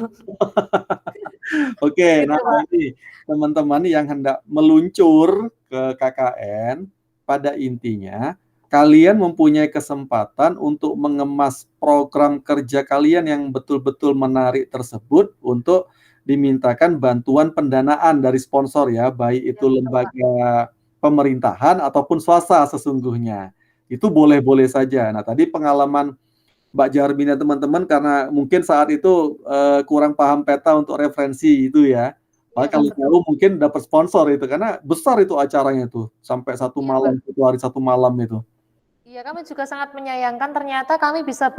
Oke, Gitu, nah Pak. ini teman-teman yang hendak meluncur ke KKN, pada intinya kalian mempunyai kesempatan untuk mengemas program kerja kalian yang betul-betul menarik tersebut untuk dimintakan bantuan pendanaan dari sponsor ya, baik itu lembaga pemerintahan ataupun swasta sesungguhnya. Itu boleh-boleh saja. Nah, tadi pengalaman Mbak Jarmin dan teman-teman karena mungkin saat itu kurang paham peta untuk referensi itu ya. Maka kalau tahu mungkin dapat sponsor itu karena besar itu acaranya tuh sampai satu malam, satu hari satu malam itu. Iya, kami juga sangat menyayangkan ternyata kami bisa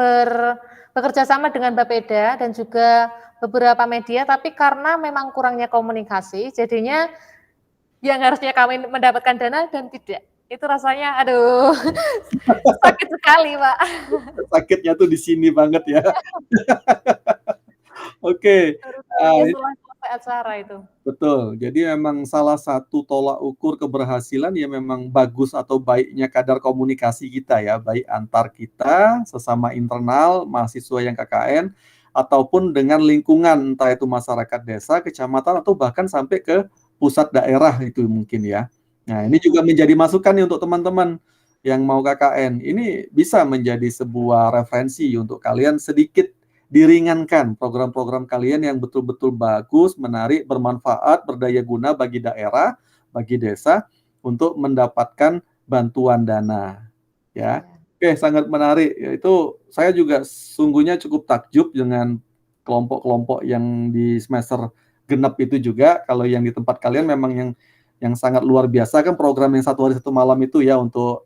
bekerja sama dengan Bapeda dan juga beberapa media, tapi karena memang kurangnya komunikasi, jadinya yang harusnya kami mendapatkan dana dan tidak. Itu rasanya, aduh, sakit sekali, Pak. Sakitnya tuh di sini banget ya. Oke. Setelah selesai acara itu. Betul. Jadi memang salah satu tolak ukur keberhasilan ya memang bagus atau baiknya kadar komunikasi kita ya, baik antar kita sesama internal mahasiswa yang KKN ataupun dengan lingkungan entah itu masyarakat desa, kecamatan atau bahkan sampai ke pusat daerah itu mungkin ya. Nah, ini juga menjadi masukan nih untuk teman-teman yang mau KKN. Ini bisa menjadi sebuah referensi untuk kalian sedikit diringankan program-program kalian yang betul-betul bagus, menarik, bermanfaat, berdaya guna bagi daerah, bagi desa untuk mendapatkan bantuan dana. Ya. Oke, sangat menarik. Itu saya juga sungguhnya cukup takjub dengan kelompok-kelompok yang di semester genap itu juga. Kalau yang di tempat kalian memang yang sangat luar biasa kan program yang satu hari satu malam itu ya untuk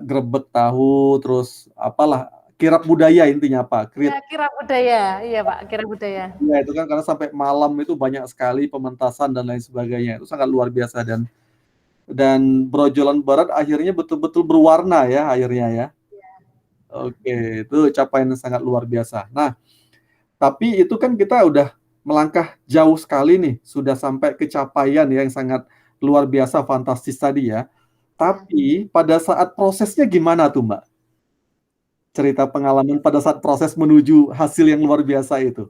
grebek tahu terus apalah kirab budaya intinya apa? Kirab budaya, iya Pak, kirab budaya. Iya itu kan karena sampai malam itu banyak sekali pementasan dan lain sebagainya. Itu sangat luar biasa dan Brojolan Barat akhirnya betul-betul berwarna ya akhirnya ya. Oke, itu capaian yang sangat luar biasa. Nah, tapi itu kan kita udah melangkah jauh sekali nih, sudah sampai ke capaian yang sangat luar biasa, fantastis tadi ya. Tapi pada saat prosesnya gimana tuh Mbak? Cerita pengalaman pada saat proses menuju hasil yang luar biasa itu.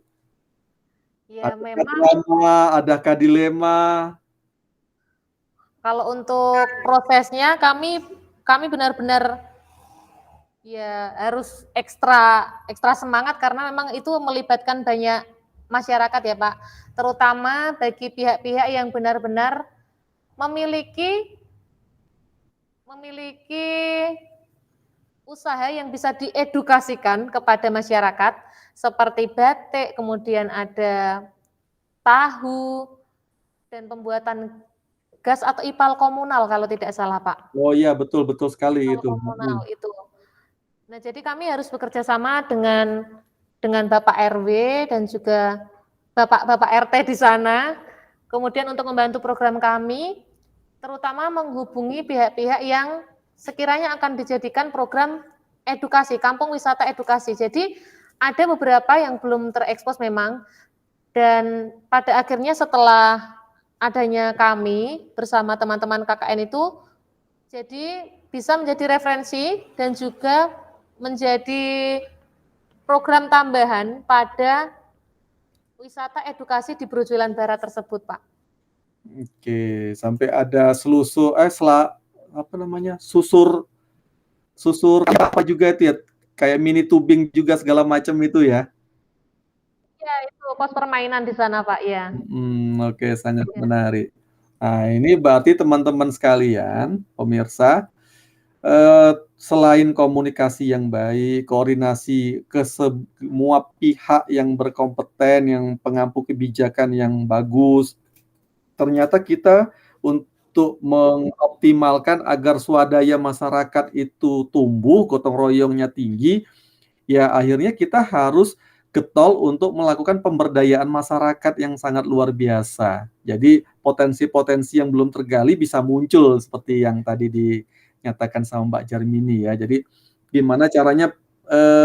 Ya, adakah drama, adakah dilema? Kalau untuk prosesnya kami benar-benar ya harus ekstra semangat karena memang itu melibatkan banyak masyarakat ya Pak, terutama bagi pihak-pihak yang benar-benar memiliki usaha yang bisa diedukasikan kepada masyarakat seperti batik, kemudian ada tahu dan pembuatan gas atau ipal komunal kalau tidak salah Pak. Oh iya betul sekali itu. Komunal itu. Nah jadi kami harus bekerja sama dengan Bapak RW dan juga Bapak RT di sana, kemudian untuk membantu program kami, terutama menghubungi pihak-pihak yang sekiranya akan dijadikan program edukasi, kampung wisata edukasi. Jadi ada beberapa yang belum terekspos memang, dan pada akhirnya setelah adanya kami bersama teman-teman KKN itu, jadi bisa menjadi referensi dan juga menjadi program tambahan pada wisata edukasi di Brojolan Barat tersebut, Pak. Oke, sampai ada apa namanya, susur apa juga itu ya, kayak mini tubing juga segala macam itu ya. Iya, itu pos permainan di sana, Pak, ya. Oke, sangat Iya. menarik. Nah, ini berarti teman-teman sekalian, pemirsa, selain komunikasi yang baik, koordinasi ke semua pihak yang berkompeten, yang pengampu kebijakan yang bagus, ternyata kita untuk mengoptimalkan agar swadaya masyarakat itu tumbuh, gotong royongnya tinggi, ya akhirnya kita harus getol untuk melakukan pemberdayaan masyarakat yang sangat luar biasa. Jadi potensi-potensi yang belum tergali bisa muncul seperti yang tadi dinyatakan sama Mbak Jarmini ya. Jadi gimana caranya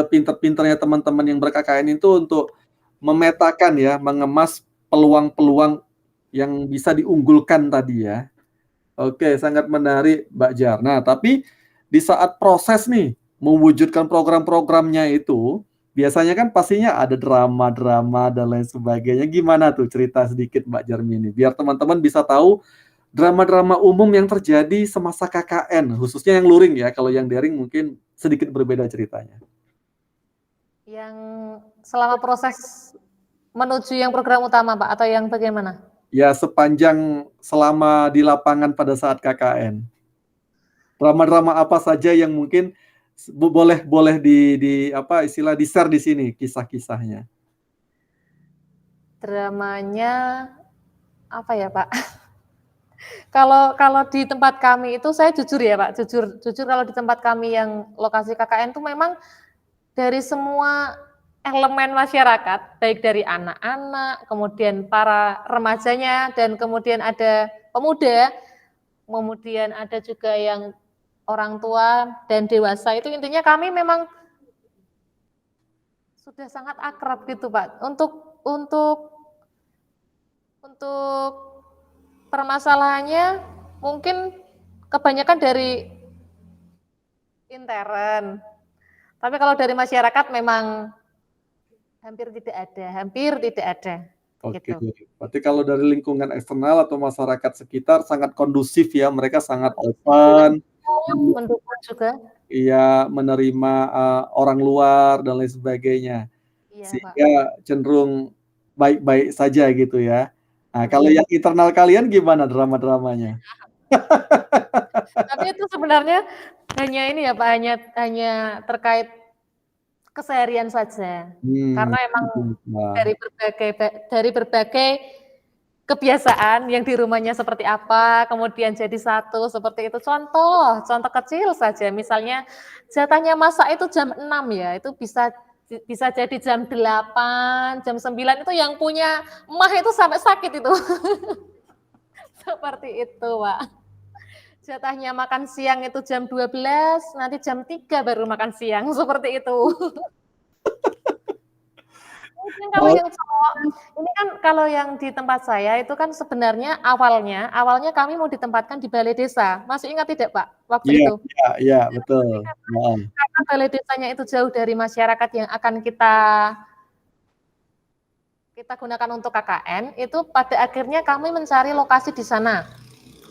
pinter-pinternya teman-teman yang ber-KKN itu untuk memetakan ya, mengemas peluang-peluang yang bisa diunggulkan tadi ya. Oke, sangat menarik Mbak Jar. Nah, tapi di saat proses nih mewujudkan program-programnya itu, biasanya kan pastinya ada drama-drama dan lain sebagainya. Gimana tuh cerita sedikit Mbak Jarmini biar teman-teman bisa tahu drama-drama umum yang terjadi semasa KKN, khususnya yang luring ya. Kalau yang daring mungkin sedikit berbeda ceritanya. Yang selama proses menuju yang program utama, Pak, atau yang bagaimana? Ya, sepanjang selama di lapangan pada saat KKN. Drama-drama apa saja yang mungkin boleh di apa istilah di-share di sini kisah-kisahnya. Dramanya apa ya, Pak? Kalau di tempat kami itu saya jujur ya, Pak, jujur kalau di tempat kami yang lokasi KKN itu memang dari semua elemen masyarakat, baik dari anak-anak, kemudian para remajanya, dan kemudian ada pemuda, kemudian ada juga yang orang tua dan dewasa, itu intinya kami memang sudah sangat akrab gitu, Pak. Untuk permasalahannya mungkin kebanyakan dari intern. Tapi kalau dari masyarakat memang hampir tidak ada. Oke, Gitu. berarti kalau dari lingkungan eksternal atau masyarakat sekitar sangat kondusif ya, mereka sangat open, Mendukung juga. iya, menerima orang luar dan lain sebagainya, Iya, Pak. sehingga cenderung baik-baik saja gitu ya. Nah, kalau Betul. yang internal kalian gimana drama-dramanya? Tapi itu sebenarnya hanya ini ya Pak, hanya terkait keseharian saja. Karena emang Wah, dari berbagai kebiasaan yang di rumahnya seperti apa, kemudian jadi satu seperti itu. Contoh kecil saja, misalnya jatahnya masak itu jam 6 ya, itu bisa jadi jam 8, jam 9 itu yang punya emah itu sampai sakit itu. Seperti itu, Pak. Jatahnya makan siang itu jam 12, nanti jam 3 baru makan siang, seperti itu. Mungkin kalau oh, yang cowok, ini kan kalau yang di tempat saya itu kan sebenarnya awalnya kami mau ditempatkan di balai desa. Masih ingat tidak, Pak, waktu iya itu? iya iya, betul, Tapi heeh. karena balai desanya itu jauh dari masyarakat yang akan kita gunakan untuk KKN, itu pada akhirnya kami mencari lokasi di sana.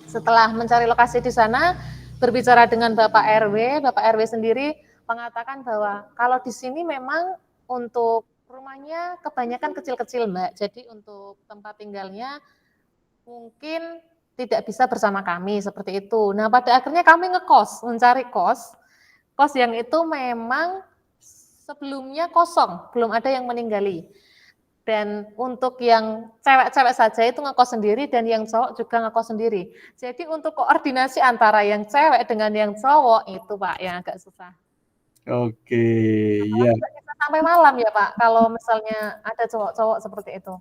Setelah mencari lokasi di sana, berbicara dengan Bapak RW sendiri mengatakan bahwa kalau di sini memang untuk rumahnya kebanyakan kecil-kecil, Mbak. Jadi untuk tempat tinggalnya mungkin tidak bisa bersama kami seperti itu. Nah, pada akhirnya kami mencari kos yang itu memang sebelumnya kosong, belum ada yang meninggali. Dan untuk yang cewek-cewek saja itu ngekos sendiri dan yang cowok juga ngekos sendiri. Jadi untuk koordinasi antara yang cewek dengan yang cowok itu Pak yang agak susah. Oke, iya. Apalagi bisa sampai malam ya Pak kalau misalnya ada cowok-cowok seperti itu.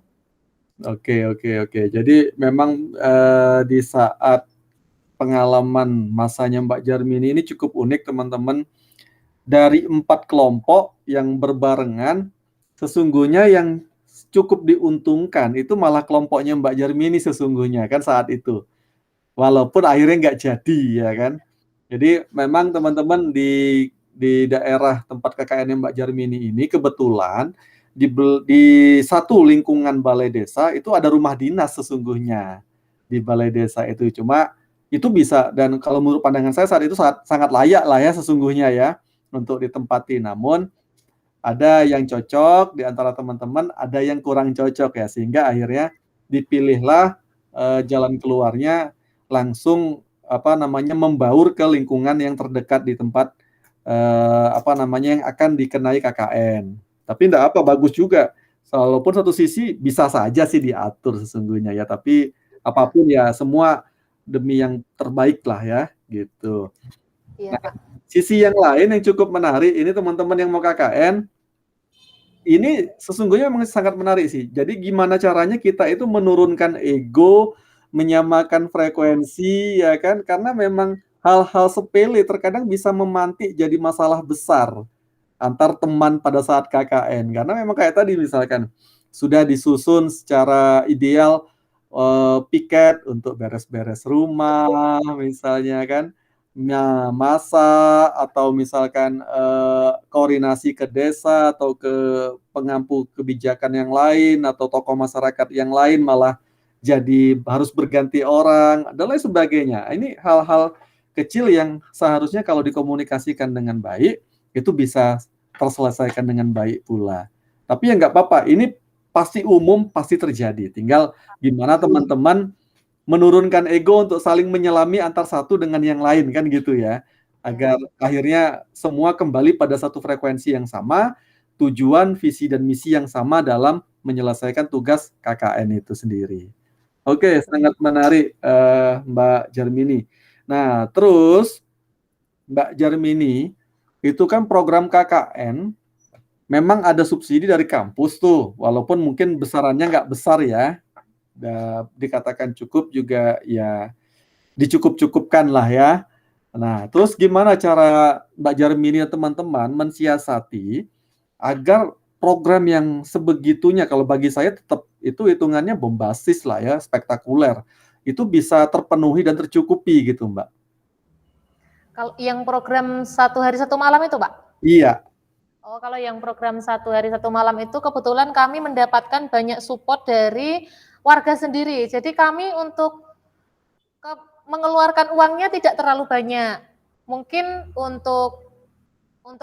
Oke. Jadi memang, di saat pengalaman masanya Mbak Jarmini ini cukup unik teman-teman. Dari 4 kelompok yang berbarengan, sesungguhnya yang cukup diuntungkan itu malah kelompoknya Mbak Jarmini sesungguhnya kan saat itu. Walaupun akhirnya nggak jadi ya kan. Jadi memang teman-teman di daerah tempat KKN Mbak Jarmini ini kebetulan di satu lingkungan balai desa itu ada rumah dinas sesungguhnya di balai desa itu. Cuma itu bisa, dan kalau menurut pandangan saya saat itu sangat layak lah ya sesungguhnya ya untuk ditempati. Namun ada yang cocok di antara teman-teman, ada yang kurang cocok ya, sehingga akhirnya dipilihlah jalan keluarnya langsung membaur ke lingkungan yang terdekat di tempat yang akan dikenai KKN. Tapi enggak apa, bagus juga. Walaupun satu sisi bisa saja sih diatur sesungguhnya ya, tapi apapun ya semua demi yang terbaik lah ya, gitu. Iya, Pak. Sisi yang lain yang cukup menarik, ini teman-teman yang mau KKN, ini sesungguhnya memang sangat menarik sih. Jadi gimana caranya kita itu menurunkan ego, menyamakan frekuensi, ya kan? Karena memang hal-hal sepele terkadang bisa memantik jadi masalah besar antar teman pada saat KKN. Karena memang kayak tadi misalkan sudah disusun secara ideal piket untuk beres-beres rumah misalnya kan. Nah, masak atau misalkan koordinasi ke desa atau ke pengampu kebijakan yang lain atau tokoh masyarakat yang lain malah jadi harus berganti orang dan lain sebagainya. Ini hal-hal kecil yang seharusnya kalau dikomunikasikan dengan baik itu bisa terselesaikan dengan baik pula. Tapi ya nggak apa-apa, ini pasti umum, pasti terjadi. Tinggal gimana teman-teman menurunkan ego untuk saling menyelami antar satu dengan yang lain kan gitu ya. Agar akhirnya semua kembali pada satu frekuensi yang sama, tujuan, visi dan misi yang sama dalam menyelesaikan tugas KKN itu sendiri. Oke, sangat menarik Mbak Jarmini. Nah, terus Mbak Jarmini, itu kan program KKN memang ada subsidi dari kampus tuh, walaupun mungkin besarannya nggak besar ya. Dikatakan cukup juga ya dicukup-cukupkan lah ya. Nah, terus gimana cara Mbak Jarmini dan teman-teman mensiasati agar program yang sebegitunya, kalau bagi saya tetap itu hitungannya bombastis lah ya, spektakuler, itu bisa terpenuhi dan tercukupi gitu Mbak? Kalau yang program 1 hari 1 malam itu Pak? Iya. Oh, kalau yang program 1 hari 1 malam itu kebetulan kami mendapatkan banyak support dari warga sendiri. Jadi kami untuk mengeluarkan uangnya tidak terlalu banyak. Mungkin untuk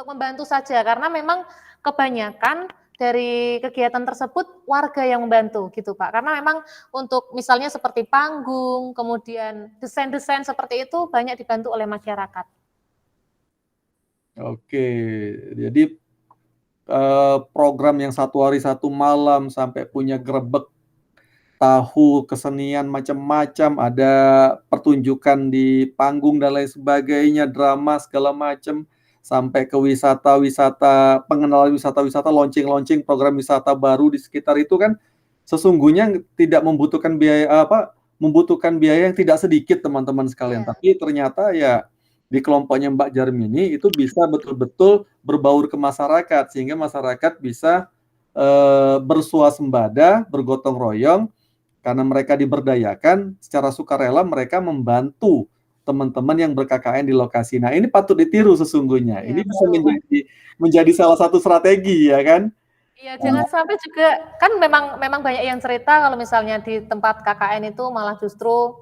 membantu saja karena memang kebanyakan dari kegiatan tersebut warga yang membantu gitu Pak. Karena memang untuk misalnya seperti panggung, kemudian desain-desain seperti itu banyak dibantu oleh masyarakat. Oke, jadi program yang 1 hari 1 malam sampai punya grebek tahu kesenian macam-macam, ada pertunjukan di panggung dan lain sebagainya, drama segala macam, sampai ke wisata-wisata, pengenalan wisata-wisata, launching-launching program wisata baru di sekitar itu kan sesungguhnya tidak membutuhkan biaya yang tidak sedikit teman-teman sekalian. Tapi ternyata ya di kelompoknya Mbak Jarmini itu bisa betul-betul berbaur ke masyarakat sehingga masyarakat bisa bersuasembada, bergotong royong karena mereka diberdayakan secara sukarela, mereka membantu teman-teman yang ber-KKN di lokasi. Nah, ini patut ditiru sesungguhnya. Ini bisa menjadi salah satu strategi ya kan? Iya, jangan sampai juga kan memang banyak yang cerita kalau misalnya di tempat KKN itu malah justru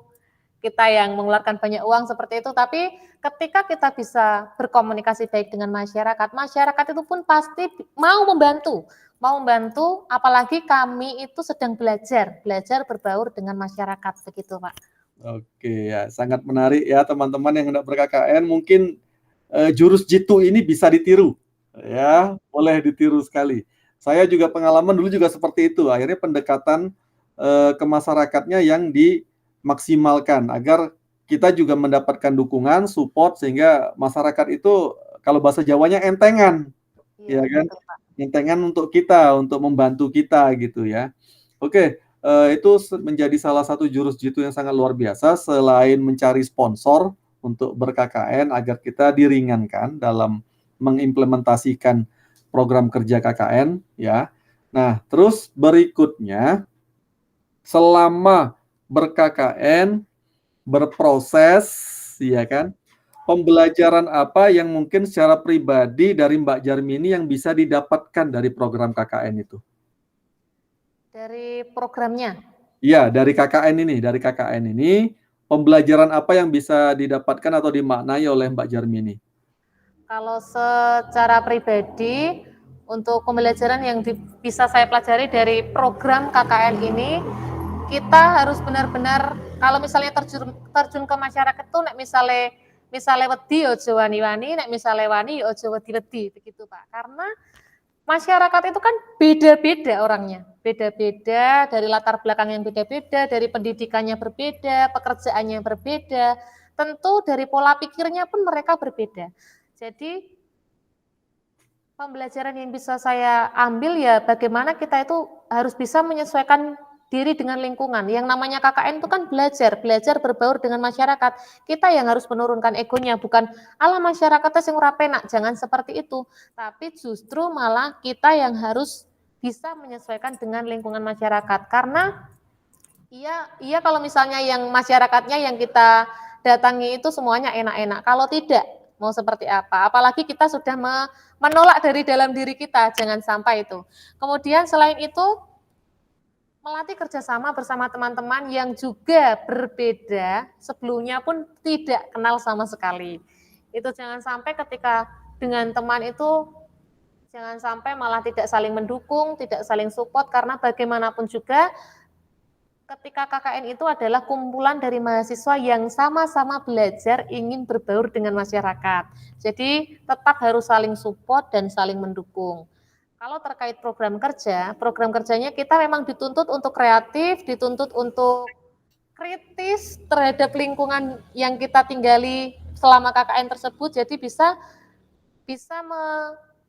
kita yang mengeluarkan banyak uang seperti itu, tapi ketika kita bisa berkomunikasi baik dengan masyarakat, masyarakat itu pun pasti mau membantu, apalagi kami itu sedang belajar berbaur dengan masyarakat, begitu Pak. Oke ya, sangat menarik ya teman-teman yang hendak ber-KKN, mungkin jurus jitu ini bisa ditiru, ya, boleh ditiru sekali. Saya juga pengalaman dulu juga seperti itu, akhirnya pendekatan ke masyarakatnya yang dimaksimalkan agar kita juga mendapatkan dukungan, support sehingga masyarakat itu kalau bahasa Jawanya entengan, ya kan? Entengan untuk kita, untuk membantu kita gitu ya. Oke, itu menjadi salah satu jurus jitu yang sangat luar biasa selain mencari sponsor untuk ber-KKN agar kita diringankan dalam mengimplementasikan program kerja KKN ya. Nah, terus berikutnya selama ber-KKN, berproses ya kan, pembelajaran apa yang mungkin secara pribadi dari Mbak Jarmini yang bisa didapatkan dari program KKN itu? Dari programnya? Iya, dari KKN ini. pembelajaran apa yang bisa didapatkan atau dimaknai oleh Mbak Jarmini? Kalau secara pribadi, untuk pembelajaran yang bisa saya pelajari dari program KKN ini, kita harus benar-benar, kalau misalnya terjun ke masyarakat tuh, nek misalnya wedi ojo wani-wani, nek misalnya wani ojo wedi-wedi, begitu Pak. Karena masyarakat itu kan beda-beda orangnya, beda-beda, dari latar belakang yang beda-beda, dari pendidikannya berbeda, pekerjaannya berbeda, tentu dari pola pikirnya pun mereka berbeda. Jadi pembelajaran yang bisa saya ambil ya bagaimana kita itu harus bisa menyesuaikan diri dengan lingkungan. Yang namanya KKN itu kan belajar berbaur dengan masyarakat. Kita yang harus menurunkan egonya, bukan ala masyarakatnya sing ora penak, jangan seperti itu. Tapi justru malah kita yang harus bisa menyesuaikan dengan lingkungan masyarakat. Karena iya kalau misalnya yang masyarakatnya yang kita datangi itu semuanya enak-enak. Kalau tidak, mau seperti apa? Apalagi kita sudah menolak dari dalam diri kita, jangan sampai itu. Kemudian selain itu, melatih kerjasama bersama teman-teman yang juga berbeda, sebelumnya pun tidak kenal sama sekali. Itu jangan sampai ketika dengan teman itu, jangan sampai malah tidak saling mendukung, tidak saling support, karena bagaimanapun juga, ketika KKN itu adalah kumpulan dari mahasiswa yang sama-sama belajar ingin berbaur dengan masyarakat. Jadi tetap harus saling support dan saling mendukung. Kalau terkait program kerjanya kita memang dituntut untuk kreatif, dituntut untuk kritis terhadap lingkungan yang kita tinggali selama KKN tersebut. Jadi bisa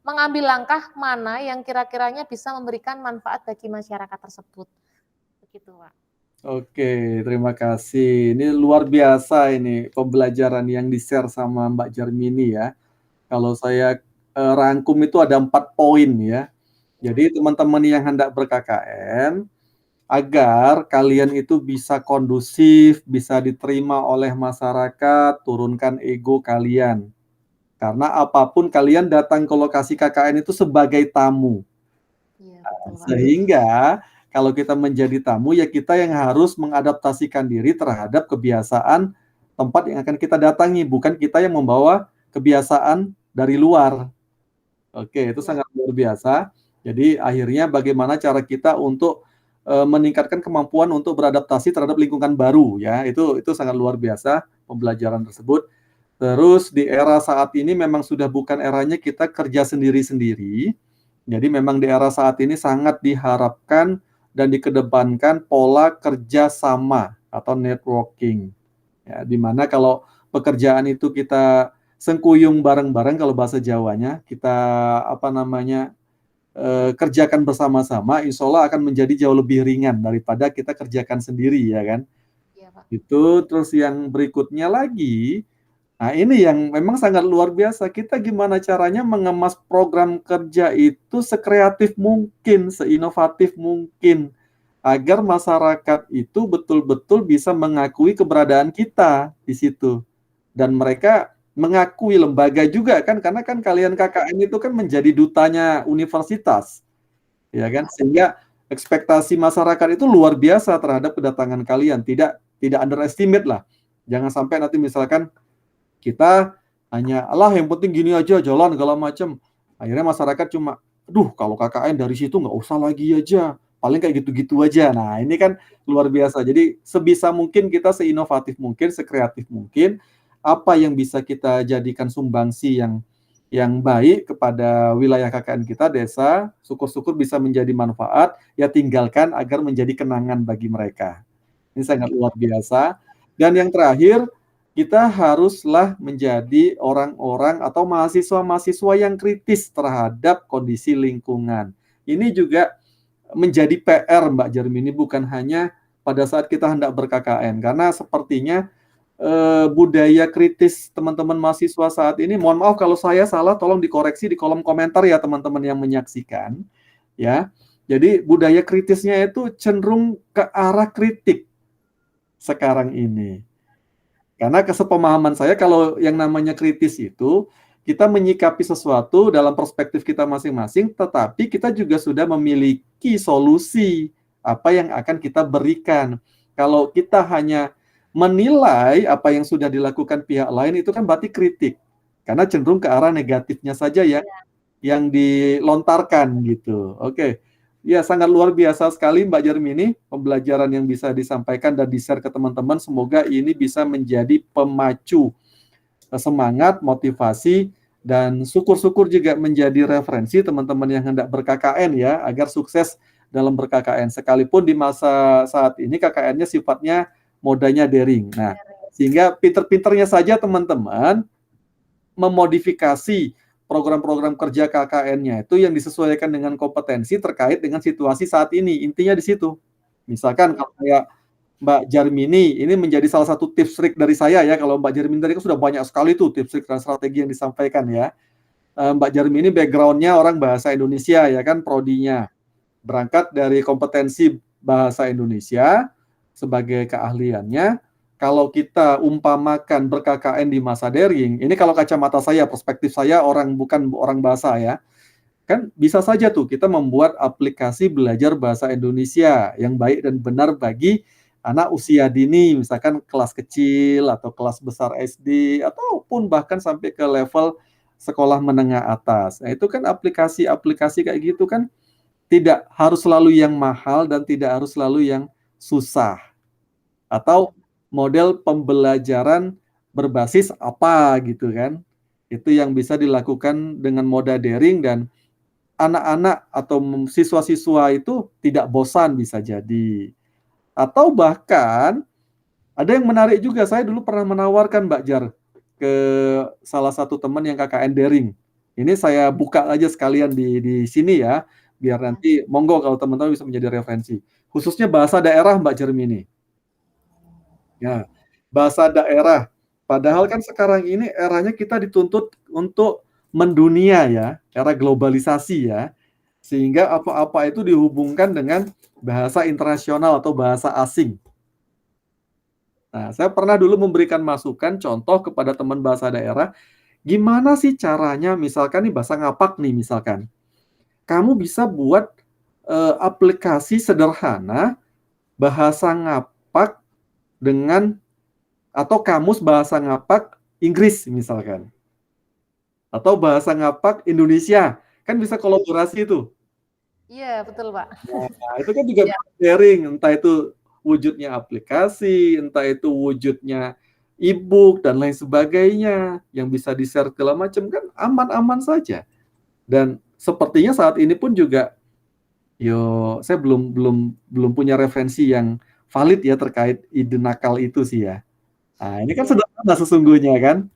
mengambil langkah mana yang kira-kiranya bisa memberikan manfaat bagi masyarakat tersebut. Begitu, Pak. Oke, terima kasih. Ini luar biasa ini pembelajaran yang di-share sama Mbak Jarmini ya. Kalau saya rangkum itu ada 4 poin ya. Jadi teman-teman yang hendak ber-KKN, agar kalian itu bisa kondusif, bisa diterima oleh masyarakat, turunkan ego kalian. Karena apapun kalian datang ke lokasi KKN itu sebagai tamu. Sehingga kalau kita menjadi tamu, ya kita yang harus mengadaptasikan diri terhadap kebiasaan tempat yang akan kita datangi, bukan kita yang membawa kebiasaan dari luar. Oke, itu sangat luar biasa. Jadi akhirnya bagaimana cara kita untuk meningkatkan kemampuan untuk beradaptasi terhadap lingkungan baru ya. Itu sangat luar biasa pembelajaran tersebut. Terus di era saat ini memang sudah bukan eranya kita kerja sendiri-sendiri. Jadi memang di era saat ini sangat diharapkan dan dikedepankan pola kerja sama atau networking. Ya, dimana kalau pekerjaan itu kita sengkuyung bareng-bareng, kalau bahasa Jawanya, kita kerjakan bersama-sama, insya Allah akan menjadi jauh lebih ringan daripada kita kerjakan sendiri, ya kan? Iya, Pak. Itu terus yang berikutnya lagi, nah ini yang memang sangat luar biasa. Kita gimana caranya mengemas program kerja itu sekreatif mungkin, seinovatif mungkin, agar masyarakat itu betul-betul bisa mengakui keberadaan kita di situ. Dan mereka mengakui lembaga juga kan, karena kan kalian KKN itu kan menjadi dutanya universitas. Ya kan? Sehingga ekspektasi masyarakat itu luar biasa terhadap kedatangan kalian, tidak underestimate lah. Jangan sampai nanti misalkan kita hanya Allah yang penting gini aja jalan segala macam. Akhirnya masyarakat cuma, aduh kalau KKN dari situ nggak usah lagi aja, paling kayak gitu-gitu aja. Nah ini kan luar biasa. Jadi sebisa mungkin kita seinovatif mungkin, sekreatif mungkin, apa yang bisa kita jadikan sumbangsi yang baik kepada wilayah KKN kita, desa, syukur-syukur bisa menjadi manfaat, ya tinggalkan agar menjadi kenangan bagi mereka. Ini sangat luar biasa. Dan yang terakhir, kita haruslah menjadi orang-orang atau mahasiswa-mahasiswa yang kritis terhadap kondisi lingkungan. Ini juga menjadi PR Mbak Jarmini, bukan hanya pada saat kita hendak ber-KKN, karena sepertinya budaya kritis teman-teman mahasiswa saat ini, mohon maaf kalau saya salah, tolong dikoreksi di kolom komentar ya teman-teman yang menyaksikan ya. Jadi budaya kritisnya itu cenderung ke arah kritik sekarang ini. Karena kesepemahaman saya, kalau yang namanya kritis itu, kita menyikapi sesuatu dalam perspektif kita masing-masing, tetapi kita juga sudah memiliki solusi apa yang akan kita berikan. Kalau kita hanya menilai apa yang sudah dilakukan pihak lain itu kan berarti kritik. Karena cenderung ke arah negatifnya saja ya yang dilontarkan gitu. Oke. Ya, sangat luar biasa sekali Mbak Jermini pembelajaran yang bisa disampaikan dan di-share ke teman-teman. Semoga ini bisa menjadi pemacu semangat, motivasi, dan syukur-syukur juga menjadi referensi teman-teman yang hendak ber-KKN ya, agar sukses dalam ber-KKN. Sekalipun di masa saat ini KKN-nya sifatnya modanya daring. Nah, sehingga pinter-pinternya saja teman-teman memodifikasi program-program kerja KKN-nya itu yang disesuaikan dengan kompetensi terkait dengan situasi saat ini. Intinya di situ. Misalkan kalau kayak Mbak Jarmini, ini menjadi salah satu tips trik dari saya ya. Kalau Mbak Jarmini tadi kan sudah banyak sekali tuh tips trik dan strategi yang disampaikan ya. Mbak Jarmini background-nya orang bahasa Indonesia ya kan, prodinya. Berangkat dari kompetensi bahasa Indonesia sebagai keahliannya. Kalau kita umpamakan ber-KKN di masa daring, ini kalau kacamata saya, perspektif saya bukan orang bahasa ya, kan bisa saja tuh kita membuat aplikasi belajar bahasa Indonesia yang baik dan benar bagi anak usia dini, misalkan kelas kecil atau kelas besar SD, ataupun bahkan sampai ke level sekolah menengah atas. Nah, itu kan aplikasi-aplikasi kayak gitu kan tidak harus selalu yang mahal dan tidak harus selalu yang susah. Atau model pembelajaran berbasis apa gitu kan. Itu yang bisa dilakukan dengan moda daring dan anak-anak atau siswa-siswa itu tidak bosan bisa jadi. Atau bahkan ada yang menarik juga, saya dulu pernah menawarkan Mbak Jar ke salah satu teman yang KKN daring. Ini saya buka aja sekalian di sini ya, biar nanti monggo kalau teman-teman bisa menjadi referensi. Khususnya bahasa daerah Mbak Jermini. Ya, bahasa daerah. Padahal kan sekarang ini eranya kita dituntut untuk mendunia ya, era globalisasi ya. Sehingga apa-apa itu dihubungkan dengan bahasa internasional atau bahasa asing. Nah, saya pernah dulu memberikan masukan contoh kepada teman bahasa daerah, gimana sih caranya misalkan nih bahasa ngapak nih misalkan. Kamu bisa buat aplikasi sederhana bahasa ngapak dengan atau kamus bahasa ngapak Inggris misalkan. Atau bahasa ngapak Indonesia. Kan bisa kolaborasi itu. Iya, betul, Pak. Nah, itu kan juga sharing, entah itu wujudnya aplikasi, entah itu wujudnya e-book dan lain sebagainya yang bisa di-share segala macam kan aman-aman saja. Dan sepertinya saat ini pun juga saya belum punya referensi yang valid ya terkait ide nakal itu sih ya. Nah, ini kan sederhana sesungguhnya kan.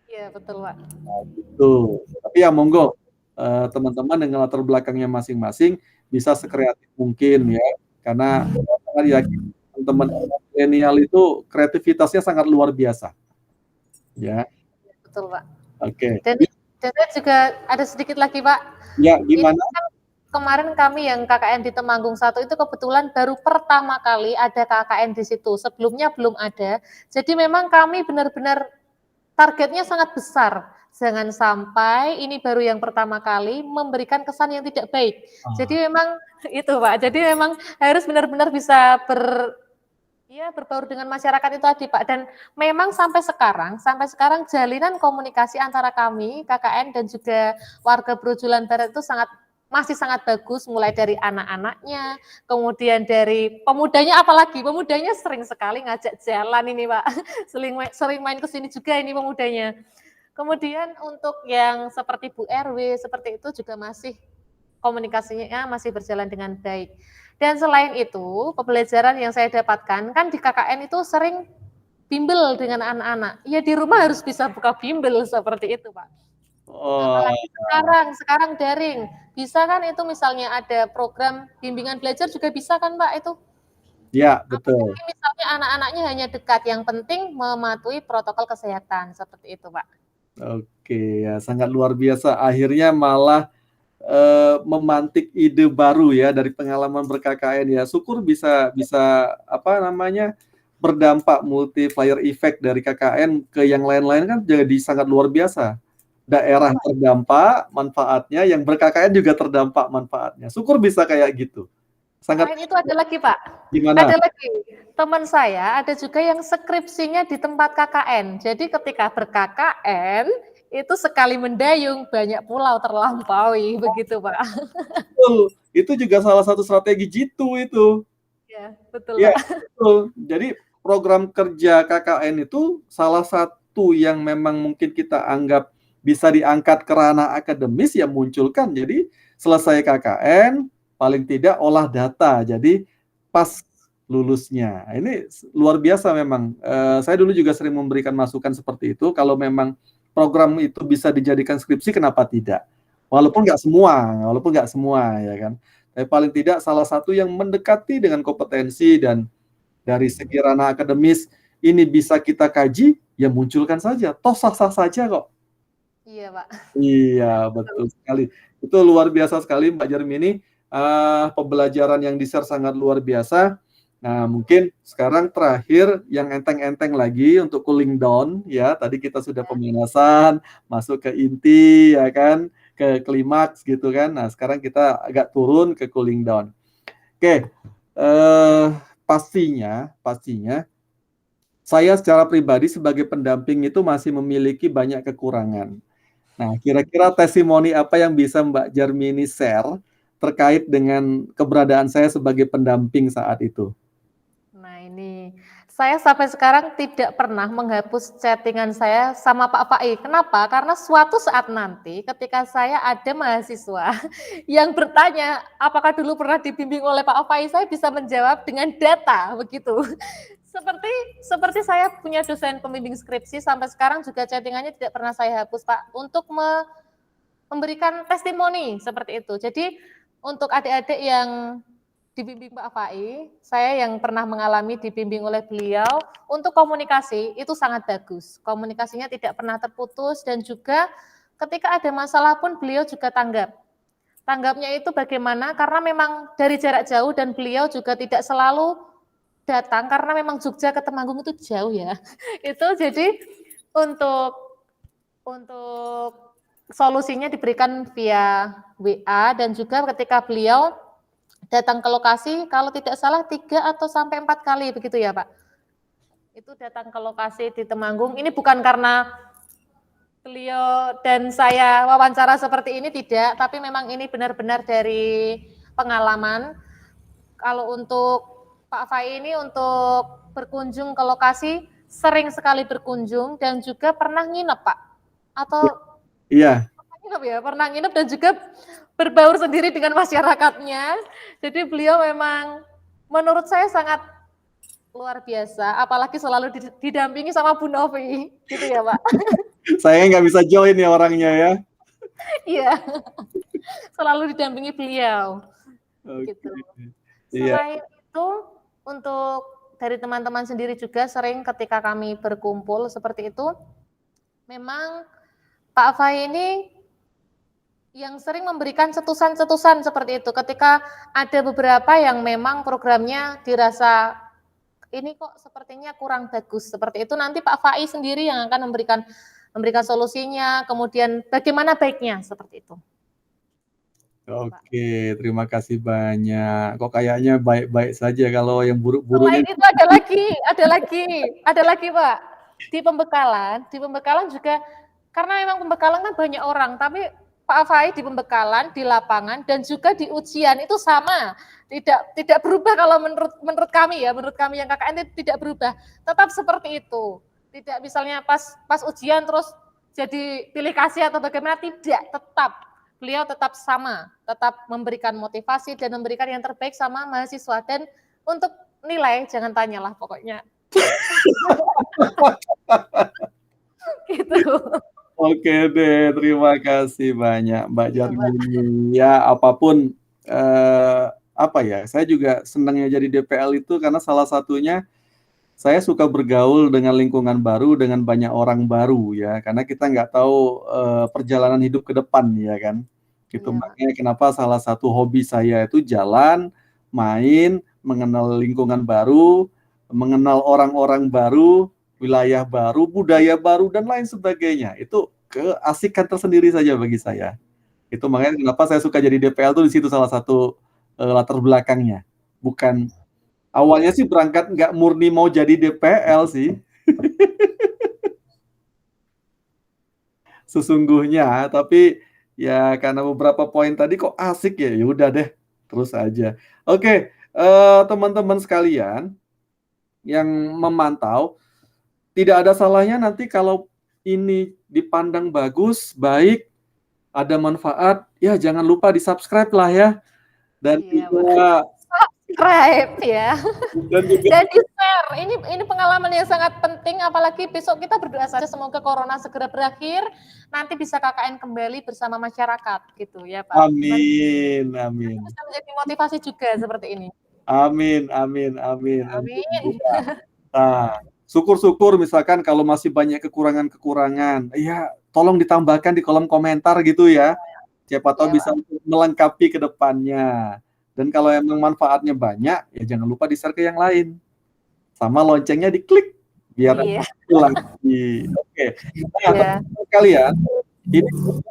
Iya, betul, Pak. Nah, gitu. Tapi ya monggo teman-teman dengan latar belakangnya masing-masing bisa sekreatif mungkin ya. Karena sangat yakin teman-teman milenial itu kreativitasnya sangat luar biasa. Ya. Betul, Pak. Oke. Dan juga ada sedikit lagi, Pak. Ya, gimana? Ini kan kemarin kami yang KKN di Temanggung 1 itu kebetulan baru pertama kali ada KKN di situ. Sebelumnya belum ada. Jadi memang kami benar-benar targetnya sangat besar. Jangan sampai ini baru yang pertama kali memberikan kesan yang tidak baik. Jadi memang itu Pak. Jadi memang harus benar-benar bisa berbaur dengan masyarakat itu tadi Pak. Dan memang sampai sekarang jalinan komunikasi antara kami KKN dan juga warga Brojulan Barat itu masih sangat bagus, mulai dari anak-anaknya, kemudian dari pemudanya, apalagi pemudanya sering sekali ngajak jalan ini Pak, sering main ke sini juga ini pemudanya. Kemudian untuk yang seperti Bu RW, seperti itu juga masih komunikasinya masih berjalan dengan baik. Dan selain itu, pembelajaran yang saya dapatkan, kan di KKN itu sering bimbel dengan anak-anak. Ya di rumah harus bisa buka bimbel seperti itu Pak. Apalagi sekarang daring, bisa kan itu misalnya ada program bimbingan belajar juga bisa kan Pak itu? Ya, betul. Apalagi misalnya anak-anaknya hanya dekat, yang penting mematuhi protokol kesehatan, seperti itu Pak. Oke, ya sangat luar biasa. Akhirnya malah memantik ide baru ya dari pengalaman ber-KKN ya. Syukur bisa berdampak multiplier effect dari KKN ke yang lain-lain kan jadi sangat luar biasa. Daerah terdampak manfaatnya, yang ber-KKN juga terdampak manfaatnya. Syukur bisa kayak gitu. sangat. Selain itu ada lagi Pak, Gimana? ada lagi. Teman saya ada juga yang skripsinya di tempat KKN. Jadi ketika ber-KKN, itu sekali mendayung banyak pulau terlampaui, begitu Pak. Betul, itu juga salah satu strategi jitu itu. Iya, betul Ya, Pak. betul. Jadi program kerja KKN itu salah satu yang memang mungkin kita anggap bisa diangkat ke ranah akademis, ya munculkan. Jadi selesai KKN, paling tidak olah data. Jadi pas lulusnya. Ini luar biasa memang. Saya dulu juga sering memberikan masukan seperti itu. Kalau memang program itu bisa dijadikan skripsi, kenapa tidak? Walaupun nggak semua, ya kan. Tapi paling tidak salah satu yang mendekati dengan kompetensi dan dari segi ranah akademis ini bisa kita kaji, ya munculkan saja. Toh sah-sah saja kok. Iya Pak. Iya, betul sekali. Itu luar biasa sekali Mbak Jarmini. Pembelajaran yang di-share sangat luar biasa. Nah, mungkin sekarang terakhir yang enteng-enteng lagi untuk cooling down ya. Tadi kita sudah pemanasan, masuk ke inti ya kan, ke klimaks gitu kan. Nah, sekarang kita agak turun ke cooling down. Oke. Pastinya saya secara pribadi sebagai pendamping itu masih memiliki banyak kekurangan. Nah, kira-kira testimoni apa yang bisa Mbak Jarmini share terkait dengan keberadaan saya sebagai pendamping saat itu? Nah ini, saya sampai sekarang tidak pernah menghapus chattingan saya sama Pak Fai. Kenapa? Karena suatu saat nanti ketika saya ada mahasiswa yang bertanya apakah dulu pernah dibimbing oleh Pak Fai, saya bisa menjawab dengan data begitu. Seperti saya punya dosen pembimbing skripsi, sampai sekarang juga chattingannya tidak pernah saya hapus Pak, untuk memberikan testimoni seperti itu. Jadi untuk adik-adik yang dibimbing Pak Fai, saya yang pernah mengalami dibimbing oleh beliau, untuk komunikasi itu sangat bagus. Komunikasinya tidak pernah terputus, dan juga ketika ada masalah pun beliau juga tanggap. Tanggapnya itu bagaimana? Karena memang dari jarak jauh dan beliau juga tidak selalu datang karena memang Jogja ke Temanggung itu jauh ya. Itu jadi untuk solusinya diberikan via WA, dan juga ketika beliau datang ke lokasi, kalau tidak salah 3 atau sampai 4 kali begitu ya Pak. Itu datang ke lokasi di Temanggung. Ini bukan karena beliau dan saya wawancara seperti ini, tidak, tapi memang ini benar-benar dari pengalaman. Kalau untuk Pak Fai ini untuk berkunjung ke lokasi, sering sekali berkunjung dan juga pernah nginep Pak. Atau iya. Pernah nginep dan juga berbaur sendiri dengan masyarakatnya. Jadi beliau memang menurut saya sangat luar biasa, apalagi selalu didampingi sama Bu Novi, gitu ya Pak. Saya nggak bisa join ya orangnya ya. Iya, selalu didampingi beliau. Gitu. Selain itu, untuk dari teman-teman sendiri juga sering ketika kami berkumpul seperti itu, memang Pak Fai ini yang sering memberikan cetusan-cetusan seperti itu. Ketika ada beberapa yang memang programnya dirasa ini kok sepertinya kurang bagus, seperti itu nanti Pak Fai sendiri yang akan memberikan solusinya, kemudian bagaimana baiknya, seperti itu. Oke, terima kasih banyak. Kok kayaknya baik-baik saja, kalau yang buruk-buruknya. Selain itu ada lagi Pak. Di pembekalan juga, karena memang pembekalan kan banyak orang, tapi Pak Fai di pembekalan, di lapangan, dan juga di ujian itu sama, tidak berubah. Kalau menurut kami ya, menurut kami yang KKN tidak berubah, tetap seperti itu. Tidak misalnya pas ujian terus jadi pilih kasih atau bagaimana, tidak, beliau tetap sama, tetap memberikan motivasi dan memberikan yang terbaik sama mahasiswa. Dan untuk nilai jangan tanyalah pokoknya. Gitu. Oke deh, terima kasih banyak Mbak Jarmini. Ya, apapun apa ya, saya juga senangnya jadi DPL itu karena salah satunya saya suka bergaul dengan lingkungan baru, dengan banyak orang baru ya, karena kita nggak tahu perjalanan hidup ke depan ya kan. Gitu, makanya kenapa salah satu hobi saya itu jalan, main, mengenal lingkungan baru, mengenal orang-orang baru, wilayah baru, budaya baru, dan lain sebagainya. Itu keasikan tersendiri saja bagi saya. Itu makanya kenapa saya suka jadi DPL tuh di situ salah satu latar belakangnya. bukan awalnya sih berangkat nggak murni mau jadi DPL sih. Sesungguhnya, tapi ya karena beberapa poin tadi kok asik ya, ya udah deh, terus aja. Oke, teman-teman sekalian yang memantau, tidak ada salahnya nanti kalau ini dipandang bagus, baik, ada manfaat, ya jangan lupa di-subscribe lah ya. Dan Iya, Pak. juga Subscribe ya. dan juga Dan di-share. Ini pengalaman yang sangat penting, apalagi besok kita berdoa saja semoga corona segera berakhir, nanti bisa KKN kembali bersama masyarakat gitu ya, Pak. amin, Nanti amin. bisa menjadi motivasi juga seperti ini. Amin, amin, amin, amin. Amin. Nah, syukur-syukur misalkan kalau masih banyak kekurangan-kekurangan, ya tolong ditambahkan di kolom komentar gitu ya. Siapa tahu Iya, bisa Pak. melengkapi ke depannya. Dan kalau emang manfaatnya banyak, ya jangan lupa di-share ke yang lain. Sama loncengnya diklik biar Iya. hilang lagi. Oke. Nah, Iya. teman-teman kalian, ini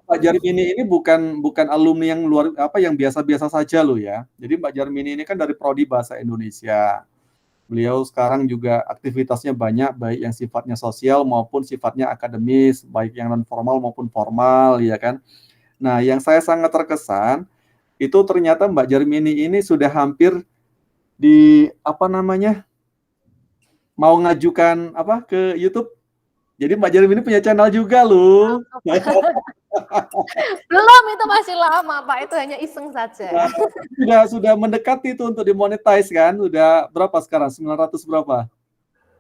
Mbak Jarmini ini bukan alumni yang yang biasa-biasa saja loh ya. Jadi Mbak Jarmini ini kan dari Prodi Bahasa Indonesia. Beliau sekarang juga aktivitasnya banyak, baik yang sifatnya sosial maupun sifatnya akademis, baik yang non formal maupun formal, ya kan. Nah, yang saya sangat terkesan itu ternyata Mbak Jarmini ini sudah hampir di mau ngajukan ke YouTube. Jadi Mbak Jarmini punya channel juga loh. Belum, itu masih lama, Pak. Itu hanya iseng saja. Nah, sudah mendekati itu untuk dimonetize kan? Udah berapa sekarang? 900 berapa?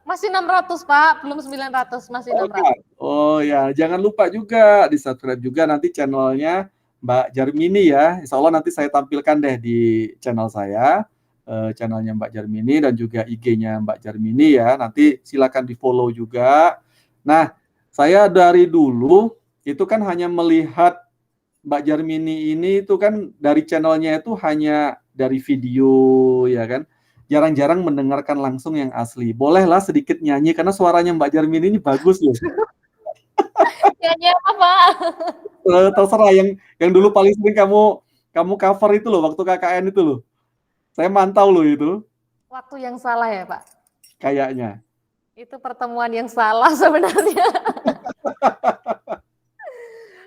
Masih 600, Pak. Belum 900, masih 600. Oh ya, jangan lupa juga di-subscribe juga nanti channelnya Mbak Jarmini ya. Insya Allah nanti saya tampilkan deh di channel saya, channelnya Mbak Jarmini dan juga IG-nya Mbak Jarmini ya. Nanti silakan di-follow juga. Nah, saya dari dulu itu kan hanya melihat Mbak Jarmini ini itu kan dari channelnya itu hanya dari video ya kan. Jarang-jarang mendengarkan langsung yang asli. Bolehlah sedikit nyanyi karena suaranya Mbak Jarmini ini bagus loh. Nyanyi apa, Pak? Terserah yang dulu paling sering kamu cover itu loh waktu KKN itu loh. Saya mantau loh itu. Waktu yang salah ya, Pak? Kayaknya. Itu pertemuan yang salah sebenarnya.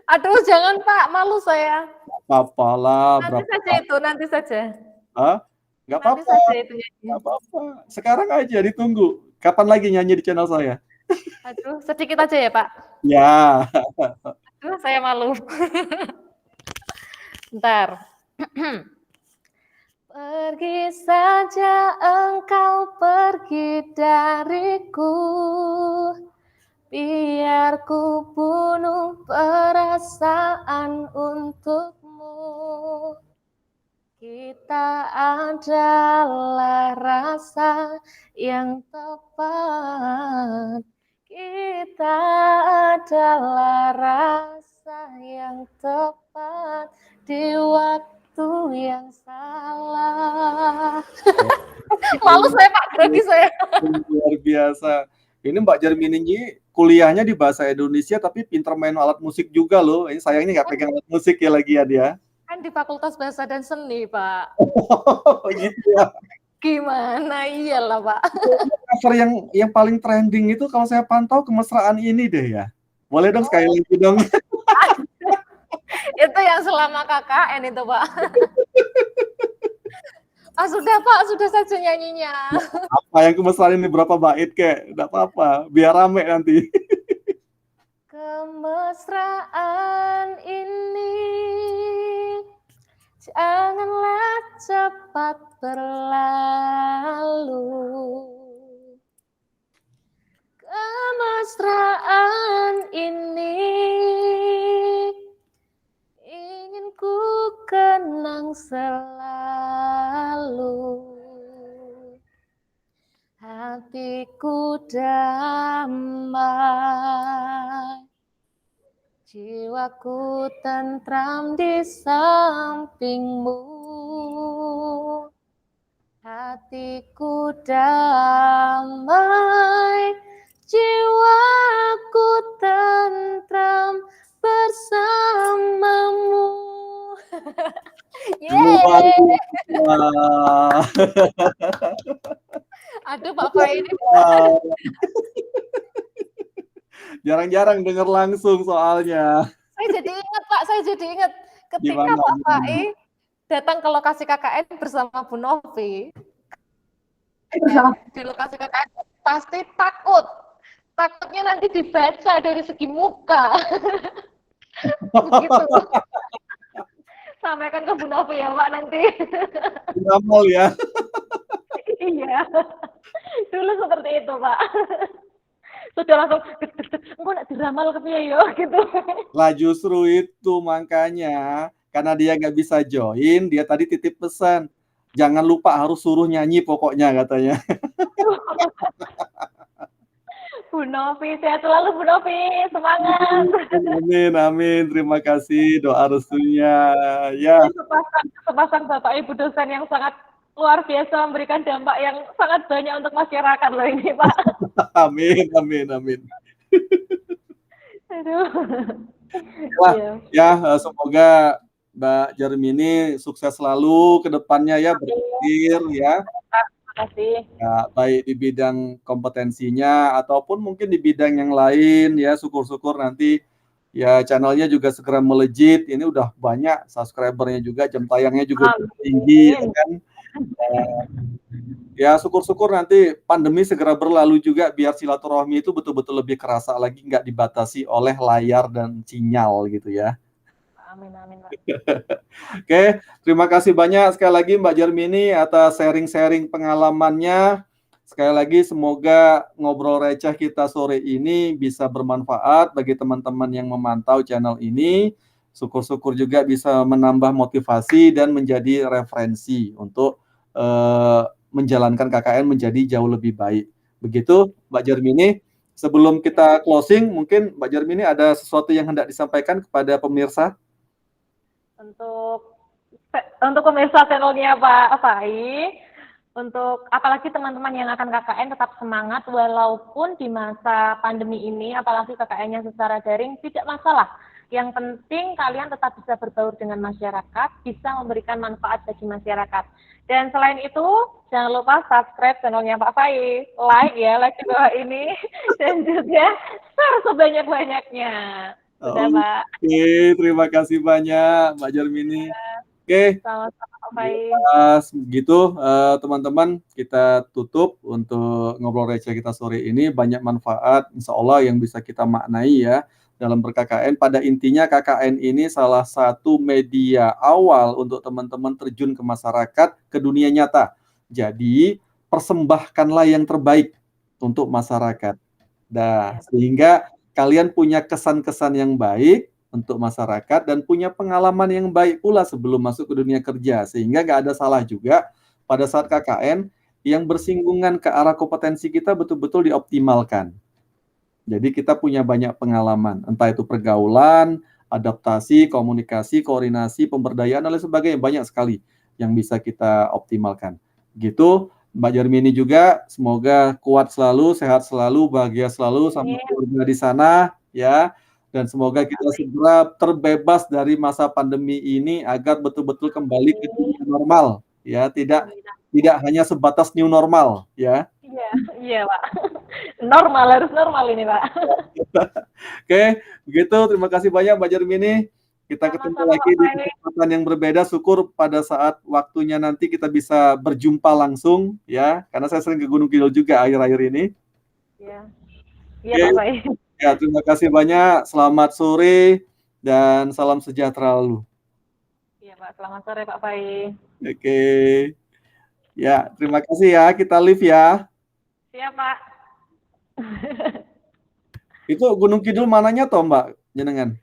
Aduh, jangan, Pak. Malu saya. Apa lah, Nanti saja itu, nanti saja. Hah? Nggak Nanti apa-apa, saja itu nyanyi. nggak apa-apa. Sekarang aja ditunggu. Kapan lagi nyanyi di channel saya? Aduh, sedikit aja ya, Pak. Ya. Aduh, saya malu. Bentar. Pergi saja engkau pergi dariku, biar ku bunuh perasaan untukmu. Kita adalah rasa yang tepat. Kita adalah rasa yang tepat di waktu yang salah. Malu saya, Pak, grogi saya. Luar biasa. Ini Mbak Jarmini ini kuliahnya di bahasa Indonesia tapi pinter main alat musik juga loh. Ini sayangnya nggak pegang alat musik ya lagi ya dia. Kan di Fakultas Bahasa dan Seni, Pak. Oh gitu ya. Gimana? Iyalah, Pak. Cover yang paling trending itu kalau saya pantau Kemesraan Ini deh ya. Boleh dong sekali lagi dong. Itu yang selama KKN itu, Pak. Sudah, Pak, sudah saja nyanyinya. Apa yang Kemesraan Ini berapa bait kek? Enggak apa-apa, biar rame nanti. Kemesraan ini janganlah cepat berlalu. Kemesraan ini ingin ku kenang selalu. Hatiku damai, jiwaku tentram di sampingmu. Hatiku damai, jiwaku tentram bersamamu. Luar Yeay. biasa. Aduh, Pak Fai ini. Wow. Jarang-jarang dengar langsung soalnya. Saya jadi ingat, Pak. Saya jadi ingat ketika Gimana, Pak gimana? Fai datang ke lokasi KKN bersama Bu Novi. Di lokasi KKN pasti takut. Takutnya nanti dibaca dari segi muka. Begitu. Sampaikan ke Bu Novi ya, Pak, nanti. Ramal ya. Iya. Dulu seperti itu, Pak. Sudah langsung engko nek diramal kepiye yo gitu. Lah justru itu makanya karena dia nggak bisa join, dia tadi titip pesan. Jangan lupa harus suruh nyanyi pokoknya katanya. Bu Novi, sehat selalu Bu Novi, semangat. Amin, amin. Terima kasih doa restunya. Ya. Sepasang Bapak Ibu dosen yang sangat luar biasa memberikan dampak yang sangat banyak untuk masyarakat loh ini, Pak. Amin, amin, amin. Aduh. Ya, semoga Mbak Jarmini sukses selalu ke depannya ya, berpikir ya. Terima kasih. Ya, baik di bidang kompetensinya ataupun mungkin di bidang yang lain ya, syukur-syukur nanti ya channelnya juga segera melejit. Ini udah banyak subscribernya juga, jam tayangnya juga tinggi ya kan. Ya syukur-syukur nanti pandemi segera berlalu juga biar silaturahmi itu betul-betul lebih kerasa lagi, nggak dibatasi oleh layar dan sinyal gitu ya. Amin, amin, Pak. Oke, terima kasih banyak sekali lagi Mbak Jarmini atas sharing-sharing pengalamannya. Sekali lagi semoga ngobrol receh kita sore ini bisa bermanfaat bagi teman-teman yang memantau channel ini. Syukur-syukur juga bisa menambah motivasi dan menjadi referensi untuk menjalankan KKN menjadi jauh lebih baik. Begitu Mbak Jarmini. Sebelum kita closing, mungkin Mbak Jarmini ada sesuatu yang hendak disampaikan kepada pemirsa? Untuk pemirsa channelnya Pak Fai, untuk apalagi teman-teman yang akan KKN tetap semangat walaupun di masa pandemi ini, apalagi KKN-nya secara daring, tidak masalah. Yang penting kalian tetap bisa berbaur dengan masyarakat, bisa memberikan manfaat bagi masyarakat. Dan selain itu, jangan lupa subscribe channelnya Pak Fai, like di bawah ini, dan juga share sebanyak-banyaknya. Sudah, Pak. Oke, terima kasih banyak Mbak Jarmini. Oke, sama-sama Pak Fai. Gitu teman-teman, kita tutup untuk ngobrol receh kita sore ini. Banyak manfaat insya Allah yang bisa kita maknai ya dalam ber-KKN. Pada intinya KKN ini salah satu media awal untuk teman-teman terjun ke masyarakat, ke dunia nyata. Jadi persembahkanlah yang terbaik untuk masyarakat. Nah, sehingga kalian punya kesan-kesan yang baik untuk masyarakat dan punya pengalaman yang baik pula sebelum masuk ke dunia kerja, sehingga nggak ada salah juga pada saat KKN yang bersinggungan ke arah kompetensi kita betul-betul dioptimalkan. Jadi kita punya banyak pengalaman, entah itu pergaulan, adaptasi, komunikasi, koordinasi, pemberdayaan, dan lain sebagainya, banyak sekali yang bisa kita optimalkan. Gitu, Mbak Jarmini juga semoga kuat selalu, sehat selalu, bahagia selalu sama keluarga di sana ya. Dan semoga kita segera terbebas dari masa pandemi ini agar betul-betul kembali ke dunia normal ya, tidak hanya sebatas new normal ya. Iya Pak. Harus normal ini Pak. Oke, begitu. Terima kasih banyak Mbak Jarmini. Kita ketemu lagi di kesempatan yang berbeda. Syukur pada saat waktunya nanti kita bisa berjumpa langsung ya, karena saya sering ke Gunung Kidul juga akhir-akhir ini. Iya. Iya Pak Fai. Ya, terima kasih banyak. Selamat sore dan salam sejahtera lalu. Iya Pak, selamat sore Pak Fai. Oke. Ya, terima kasih ya. Kita live ya. Siap Pak. Itu Gunung Kidul mananya toh Mbak jenengan?